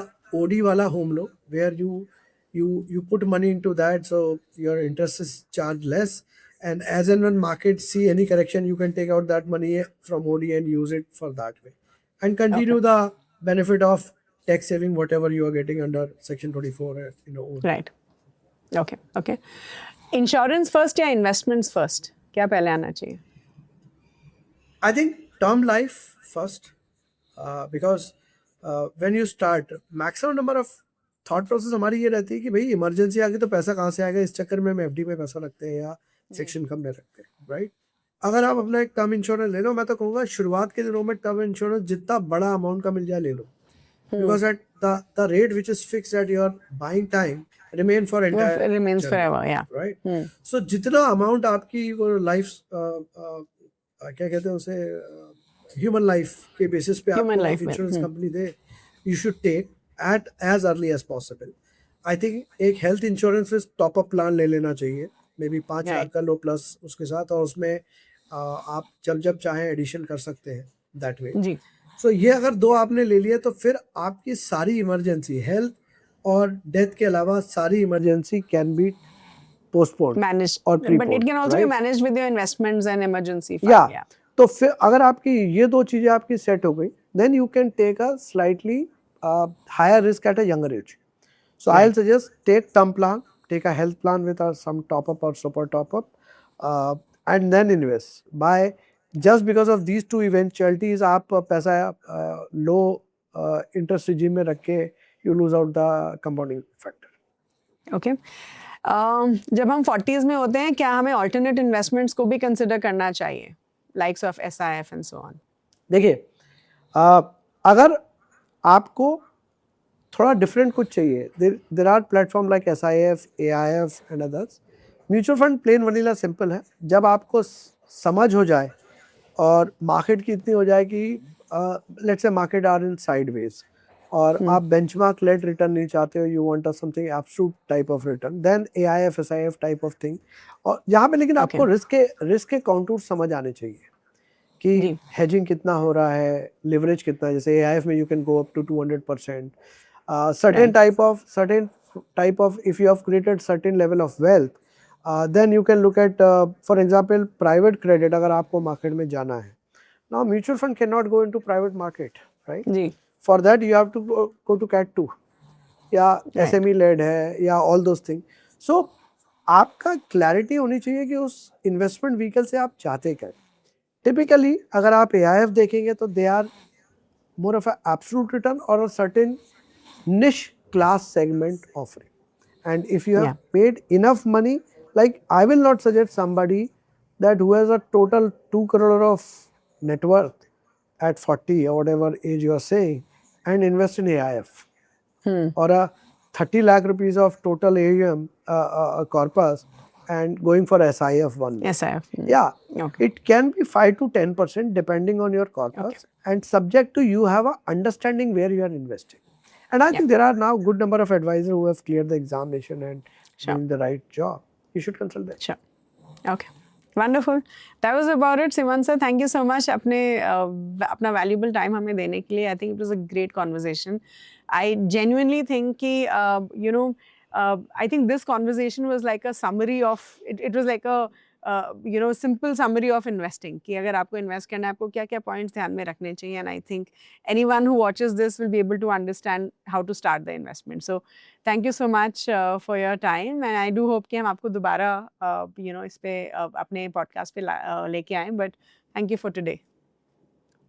OD wala home loan, where you put money into that, so your interest is charged less, and as and when markets see any correction, you can take out that money from OD and use it for that way, and continue the benefit of tax saving whatever you are getting under Section 24. OD. Right. Okay okay. Insurance first या investments first, क्या पहले आना चाहिए? I think term life first, because when you start, maximum number of thought process हमारी ये रहती है कि भाई इमरजेंसी आ गई तो पैसा कहाँ से आएगा, इस चक्कर में हम FD में पैसा रखते हैं या सेक्शन कम में रखते हैं, राइट. अगर आप अपना एक टर्म इंश्योरेंस ले लो, मैं तो कहूँगा शुरुआत के दिनों में टर्म इंश्योरेंस जितना बड़ा अमाउंट का मिल जाए ले लो, because at the rate which is fixed at your buying time remain for entire remains journey, forever. Yeah. right. So जितना अमाउंट आपकी वो लाइफ क्या कहते हैं उसे, ह्यूमन लाइफ के बेसिस पे Human आपको life में, इंश्योरेंस कंपनी दे, you should take it as early as possible. I think एक हेल्थ इंश्योरेंस में टॉप अप प्लान ले लेना चाहिए, मे बी 5 Right. लाख का लो प्लस उसके साथ, और उसमें आप जब चाहें एडिशन कर सकते हैं दैट वे. जी. सो ये अगर 2 आपने ले लिए तो फिर आपकी सारी इमरजेंसी, हेल्थ और डेथ के अलावा सारी emergency can be postpone Managed, और but prepone, it can also be managed with your investments and emergency fund. या Yeah. तो फिर अगर आपकी ये 2 चीजें आपकी सेट हो गई, then you can take a slightly higher risk at a younger age. So I will suggest take term plan, take a health plan with some top up और super top up, and then invest. By just because of these 2 eventualities आप पैसा low interest regime में रख के you lose out the compounding factor. Okay. जब हम 40s में होते हैं क्या हमें alternate investments को भी consider करना चाहिए, likes of SIF and so on? देखिए, अगर आपको थोड़ा डिफरेंट कुछ चाहिए, there are platform like SIF, AIF and others. Mutual fund plain vanilla simple है. जब आपको समझ हो जाए और मार्केट की इतनी हो जाए कि let's say market are in sideways, और आप बेंचमार्क लेट रिटर्न नहीं चाहते हो, you want something absolute type of return, then AIF, SIF type of thing. और यहाँ पे लेकिन आपको रिस्क के काउंटूर समझ आने चाहिए कि हेजिंग कितना हो रहा है, लिवरेज कितना है. जैसे AIF में you can go up to 200%. certain type of if you have created certain level of wealth, then you can look at for example private credit. अगर आपको मार्केट में जाना है, now mutual fund cannot go into private market, right? Ji. For that you have to go to Cat 2, या Right. SME lead है या all those thing. सो आपका clarity होनी चाहिए कि उस इन्वेस्टमेंट व्हीकल से आप चाहते क्या. टिपिकली अगर आप AIF देखेंगे तो they are more of a absolute return or a certain niche class segment offering. And if you have Yeah. made enough money, like I will not suggest somebody that who has a total 2 crore of net worth at 40 or whatever age you are saying and invest in AIF or a 30 lakh rupees of total AUM corpus and going for SIF one day. SIF. Yeah, Okay. it can be 5 to 10% depending on your corpus and subject to you have a understanding where you are investing. And I think there are now good number of advisors who have cleared the examination and doing the right job. You should consult them. Sure. Okay. Wonderful. That was about it, Siman sir. Thank you so much अपना valuable time हमें देने के लिए. I think it was a great conversation. I genuinely think कि I think this conversation was like a summary of it was like a simple summary of investing कि अगर आपको invest करना है आपको क्या क्या points ध्यान में रखने चाहिए. And I think anyone who watches this will be able to understand how to start the investment. So thank you so much for your time and I do hope कि हम आपको दोबारा इस पे अपने podcast पे लेके आएं. But thank you for today.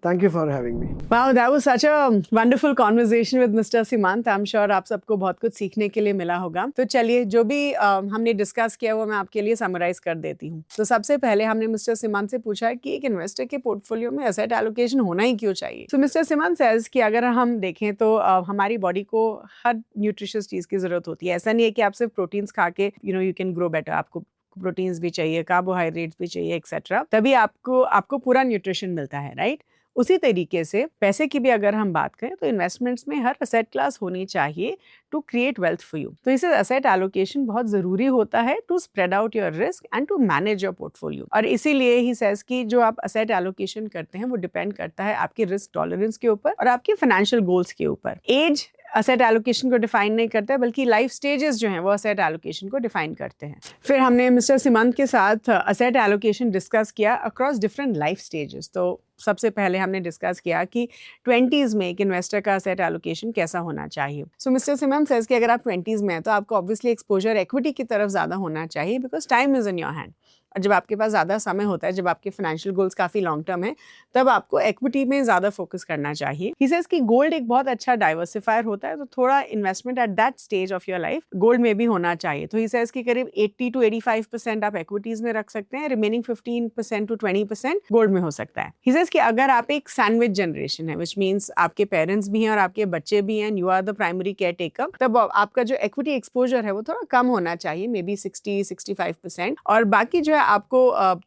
Thank you for having me. Wow, that was such a wonderful conversation with Mr. Simant. I'm sure आप सबको बहुत कुछ सीखने के लिए मिला होगा. तो चलिए जो भी हमने डिस्कस किया वो मैं आपके लिए समराइज कर देती हूँ. तो सबसे पहले हमने मिस्टर सिमांत से पूछा कि एक इन्वेस्टर के पोर्टफोलियो में एसेट एलोकेशन होना ही क्यों चाहिए. तो मिस्टर सिमांत सेज कि अगर हम देखें तो हमारी बॉडी को हर न्यूट्रिशियस चीज़ की ज़रूरत होती है. ऐसा नहीं है कि आप सिर्फ प्रोटीन्स खा के यू कैन ग्रो बेटर. आपको प्रोटीन्स भी चाहिए, कार्बोहाइड्रेट्स भी चाहिए, एक्सेट्रा. तभी आपको पूरा न्यूट्रिशन मिलता है, राइट. उसी तरीके से पैसे की भी अगर हम बात करें तो इन्वेस्टमेंट्स में हर असेट क्लास होनी चाहिए to create wealth for you. तो इसे असेट एलोकेशन बहुत ज़रूरी होता है to spread out your risk and to manage your portfolio. और इसीलिए ही सेज कि जो आप असेट एलोकेशन करते हैं वो डिपेंड करता है आपकी रिस्क टॉलरेंस के ऊपर और आपके फाइनेंशियल गोल्स के ऊपर. एज असेट एलोकेशन को डिफाइन नहीं करता है बल्कि लाइफ स्टेजेस जो हैं वो असेट एलोकेशन को डिफाइन करते हैं. फिर हमने मिस्टर सिमंत के साथ असेट एलोकेशन डिस्कस किया अक्रॉस डिफरेंट लाइफ स्टेजेस. तो सबसे पहले हमने डिस्कस किया कि 20s में एक इन्वेस्टर का असेट एलोकेशन कैसा होना चाहिए. सो मिस्टर सिमंत सेज कि अगर आप 20s में हैं तो आपको ऑब्वियसली एक्सपोजर इक्विटी की तरफ ज़्यादा होना चाहिए because time is in your hand. और जब आपके पास ज़्यादा समय होता है, जब आपके फाइनेंशियल गोल्स काफ़ी लॉन्ग टर्म है, तब आपको इक्विटी में ज़्यादा फोकस करना चाहिए. ही सेज कि गोल्ड एक बहुत अच्छा डाइवर्सिफायर होता है, तो थोड़ा investment at that stage of your life gold में भी होना चाहिए. तो ही सेज कि करीब 80 to 85% आप इक्विटीज़ में रख सकते हैं, रिमेनिंग 15% to 20% गोल्ड में हो सकता है. ही सेज कि अगर आप एक सैंडविच जनरेशन है, विच मीन्स आपके पेरेंट्स भी हैं और आपके बच्चे भी हैं, you are the primary caretaker, तब आपका जो इक्विटी एक्सपोजर है वो थोड़ा कम होना चाहिए, मे बी 60-65%. और बाकी जो है आपको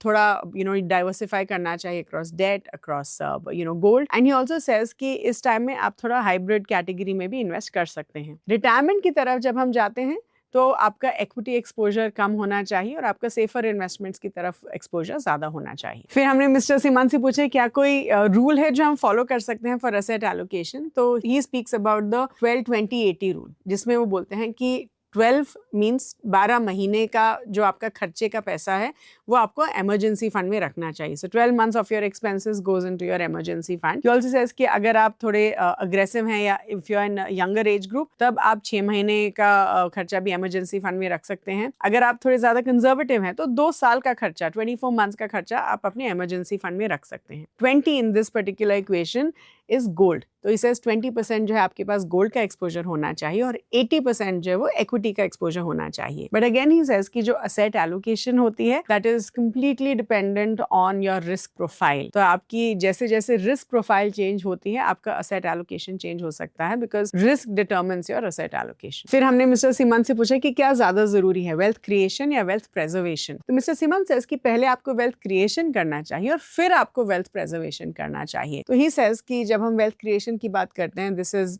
थोड़ा डाइवर्सिफाई करना चाहिए across debt, across gold. And he also says कि इस टाइम में आप थोड़ा हाइब्रिड कैटेगरी में भी इन्वेस्ट कर सकते हैं. रिटायरमेंट की तरफ जब हम जाते हैं तो आपका इक्विटी एक्सपोजर कम होना चाहिए और आपका सेफर इन्वेस्टमेंट्स की तरफ एक्सपोजर ज़्यादा होना चाहिए. फिर हमने मिस्टर सिमंत से पूछे क्या कोई रूल है जो हम फॉलो कर सकते हैं फॉर असेट एलोकेशन. तो he speaks about the 12-20-80 rule, जिसमें वो बोलते हैं कि 12 मीन्स 12 महीने का जो आपका खर्चे का पैसा है वो आपको इमरजेंसी फंड में रखना चाहिए. So 12 months of your expenses goes into your emergency fund. He also says कि अगर आप थोड़े अग्रेसिव हैं या if you are in younger age group, तब आप 6 महीने का खर्चा भी इमरजेंसी फंड में रख सकते हैं. अगर आप थोड़े ज़्यादा कंजर्वेटिव हैं तो 2 साल का खर्चा, 24 months का खर्चा आप अपने इमरजेंसी फंड में रख सकते हैं. 20 इन this particular equation is gold. तो इसे 20% जो है आपके पास गोल्ड का एक्सपोजर होना चाहिए और 80% जो है वो इक्विटी का एक्सपोजर होना चाहिए. बट अगेन ही सेज कि जो असेट एलोकेशन होती है that is completely dependent on your risk profile. तो आपकी जैसे जैसे रिस्क प्रोफाइल चेंज होती है आपका असेट एलोकेशन चेंज हो सकता है because risk determines your asset allocation. फिर हमने मिस्टर सिमंत से पूछा कि क्या ज्यादा जरूरी है, वेल्थ क्रिएशन या वेल्थ प्रेजर्वेशन. तो मिस्टर सिमंत सेज कि पहले आपको वेल्थ क्रिएशन करना चाहिए और फिर आपको वेल्थ प्रेजर्वेशन करना चाहिए. तो ही सेज कि जब हम वेल्थ क्रिएशन की बात करते हैं, दिस इज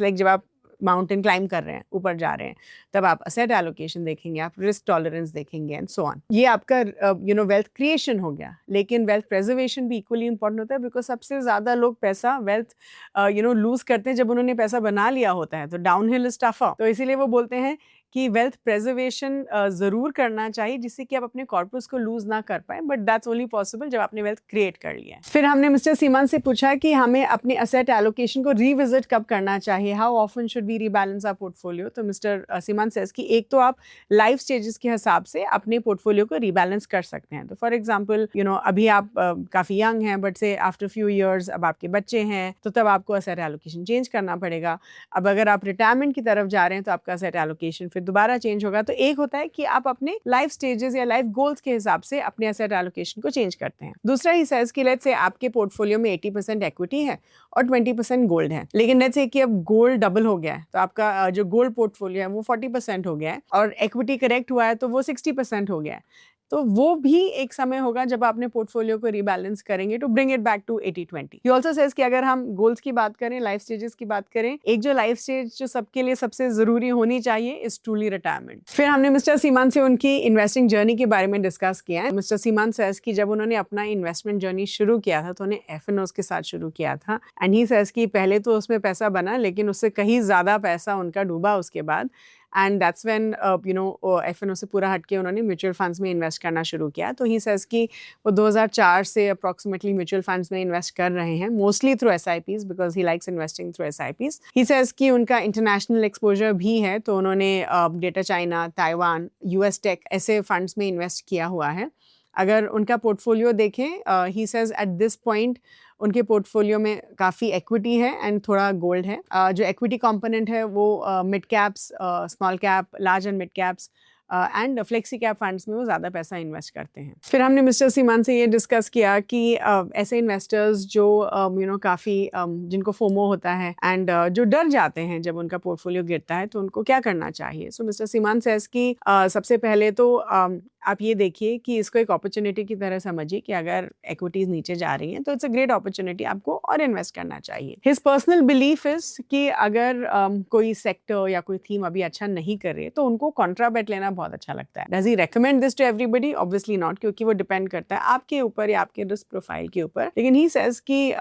लाइक जब आप माउंटेन क्लाइम कर रहे हैं, ऊपर जा रहे हैं, तब आप असेट एलोकेशन देखेंगे, आप रिस्क टॉलरेंस देखेंगे एंड सो ऑन. ये आपका वेल्थ क्रिएशन हो गया. लेकिन वेल्थ प्रेजर्वेशन भी इक्वली इंपॉर्टेंट होता है बिकॉज सबसे ज़्यादा लोग पैसा वेल्थ लूज करते हैं जब उन्होंने पैसा बना लिया होता है. तो डाउन हिल इज टफर. तो इसीलिए वो बोलते हैं कि वेल्थ प्रेजर्वेशन ज़रूर करना चाहिए जिससे कि आप अपने कॉर्पस को लूज ना कर पाए, बट दैट्स ओनली पॉसिबल जब आपने वेल्थ क्रिएट कर लिया है। फिर हमने मिस्टर सीमान से पूछा कि हमें अपने असेट एलोकेशन को रिविजिट कब करना चाहिए, how often should we rebalance our portfolio. तो मिस्टर सीमान सेज कि एक तो आप लाइफ स्टेजेस के हिसाब से अपने पोर्टफोलियो को रीबैलेंस कर सकते हैं। तो फॉर एग्जांपल अभी आप काफ़ी यंग हैं, बट से आफ्टर फ्यू ईयर्स अब आपके बच्चे हैं, तो तब आपको असेट एलोकेशन चेंज करना पड़ेगा। अब अगर आप रिटायरमेंट की तरफ जा रहे हैं तो आपका असेट एलोकेशन फिर दोबारा चेंज होगा। तो एक होता है कि आप अपने लाइफ स्टेजेस या लाइफ गोल्स के हिसाब से अपने असेट एलोकेशन को चेंज करते हैं। दूसरा ही सेज कि लेट्स से आपके पोर्टफोलियो में 80% इक्विटी है और 20% गोल्ड है, लेकिन लेट्स से कि अब गोल्ड डबल हो गया है, तो आपका जो गोल्ड पोर्टफोलियो है वो 40% हो गया है और इक्विटी करेक्ट हुआ है तो वो 60% हो गया है। तो वो भी एक समय होगा जब आप अपने पोर्टफोलियो को रीबैलेंस करेंगे to bring it back to 80-20। He also says कि अगर हम गोल्स की बात करें, लाइफ स्टेजेस की बात करें, एक जो लाइफ स्टेज जो सबके लिए सबसे जरूरी होनी चाहिए इज ट्रूली रिटायरमेंट। फिर हमने मिस्टर सीमान से उनकी इन्वेस्टिंग जर्नी के बारे में डिस्कस किया है। मिस्टर सीमान सेज कि जब उन्होंने अपना इन्वेस्टमेंट जर्नी शुरू किया था तो उन्हें एफएनओ के साथ शुरू किया था, एंड ही सेज कि पहले तो उसमें पैसा बना लेकिन उससे कहीं ज्यादा पैसा उनका डूबा उसके बाद, एंड दैट्स व्हेन एफएनओ से पूरा हटके उन्होंने म्यूचुअल फंड्स में इन्वेस्ट करना शुरू किया। तो ही सेज कि वो 2004 से अप्रॉक्सीमेटली म्यूचुअल फंड्स में इन्वेस्ट कर रहे हैं, mostly through SIPs because he likes investing through SIPs. He says कि उनका इंटरनेशनल एक्सपोजर भी है, तो उन्होंने data China, Taiwan, US tech ऐसे फंड्स में इन्वेस्ट किया हुआ है। अगर उनका पोर्टफोलियो देखें, he says at this point उनके पोर्टफोलियो में काफ़ी इक्विटी है एंड थोड़ा गोल्ड है। जो इक्विटी कंपोनेंट है वो mid caps, small cap, large and mid caps and flexi cap funds में वो ज़्यादा पैसा इन्वेस्ट करते हैं। फिर हमने मिस्टर सीमान से ये डिस्कस किया कि ऐसे इन्वेस्टर्स जो काफ़ी जिनको फोमो होता है एंड जो डर जाते हैं जब उनका पोर्टफोलियो गिरता है तो उनको क्या करना चाहिए। सो मिस्टर सीमान सेज कि सबसे पहले तो आप ये देखिए कि इसको एक अपॉर्चुनिटी की तरह समझिए कि अगर इक्विटीज नीचे जा रही हैं तो इट्स अ ग्रेट अपॉर्चुनिटी, आपको और इन्वेस्ट करना चाहिए। हिज पर्सनल बिलीफ इज कि अगर कोई सेक्टर या कोई थीम अभी अच्छा नहीं कर रही है तो उनको कॉन्ट्रा बेट लेना बहुत अच्छा लगता है। Does he recommend this to everybody? Obviously not, क्योंकि वो डिपेंड करता है आपके ऊपर या आपके रिस्क प्रोफाइल के ऊपर। लेकिन ही सेज कि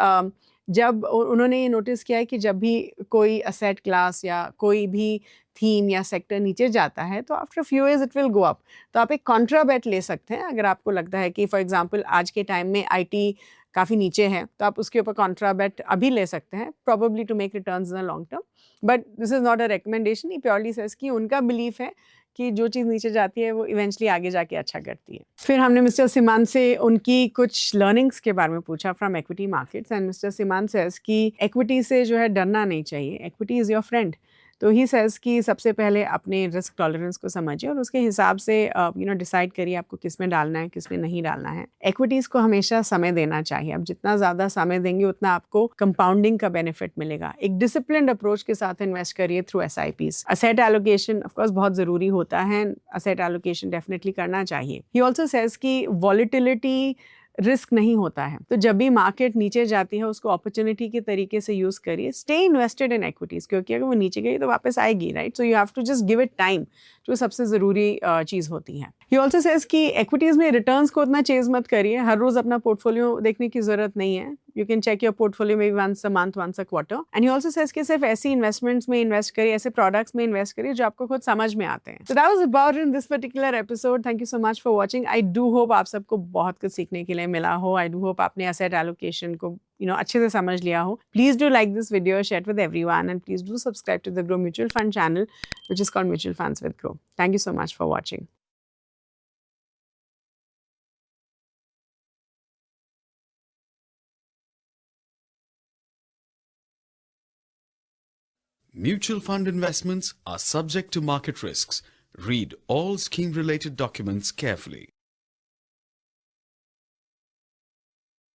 जब उन्होंने ये नोटिस किया है कि जब भी कोई असेट क्लास या कोई भी थीम या सेक्टर नीचे जाता है तो after few years it will go up. तो आप एक कॉन्ट्रा बेट ले सकते हैं। अगर आपको लगता है कि फॉर एग्जांपल आज के टाइम में आईटी काफ़ी नीचे है तो आप उसके ऊपर कॉन्ट्रा बेट अभी ले सकते हैं, probably to make returns in the long term, but this is not a recommendation. He purely says कि उनका बिलीफ है कि जो चीज़ नीचे जाती है वो इवेंचुअली आगे जाके अच्छा करती है। फिर हमने मिस्टर सीमान से उनकी कुछ लर्निंग्स के बारे में पूछा from equity markets, and mister Seeman says कि इक्विटी से जो है डरना नहीं चाहिए, इक्विटी इज़ योर फ्रेंड। तो ही सेज कि सबसे पहले अपने रिस्क टॉलरेंस को समझिए और उसके हिसाब से डिसाइड करिए आपको किस में डालना है, किस में नहीं डालना है। इक्विटीज़ को हमेशा समय देना चाहिए। आप जितना ज़्यादा समय देंगे उतना आपको कंपाउंडिंग का बेनिफिट मिलेगा। एक डिसिप्लिन्ड अप्रोच के साथ इन्वेस्ट करिए through SIPs. Asset allocation of course बहुत ज़रूरी होता है, असेट एलोकेशन डेफिनेटली करना चाहिए। ही ऑल्सो सेज कि वॉलिटिलिटी रिस्क नहीं होता है, तो जब भी मार्केट नीचे जाती है उसको अपॉर्चुनिटी के तरीके से यूज करिए। स्टे इन्वेस्टेड इन इक्विटीज, क्योंकि अगर वो नीचे गई तो वापस आएगी, right? So you have to just give it time, जो सबसे ज़रूरी चीज़ होती है। ही ऑल्सो सेज कि इक्विटीज़ में रिटर्न्स को उतना चेज मत करिए। हर रोज़ अपना पोर्टफोलियो देखने की ज़रूरत नहीं है। You can check your portfolio maybe once a month, once a quarter. And he also says कि सिर्फ ऐसी इन्वेस्टमेंट्स में इन्वेस्ट करिए, ऐसे प्रोडक्ट्स में इन्वेस्ट करिए जो आपको खुद समझ में आते हैं। So that was about in this particular episode. Thank you so much for watching. I do hope आप सबको बहुत कुछ सीखने के लिए मिला हो। आई डू होप आपने एसेट एलोकेशन को अच्छे से समझ लिया हो। Please do like this video, share with everyone, and please do subscribe to the Groww mutual fund channel, which is called Mutual Funds with Grow. Thank you so much for watching. Mutual fund investments are subject to market risks. Read all scheme-related documents carefully.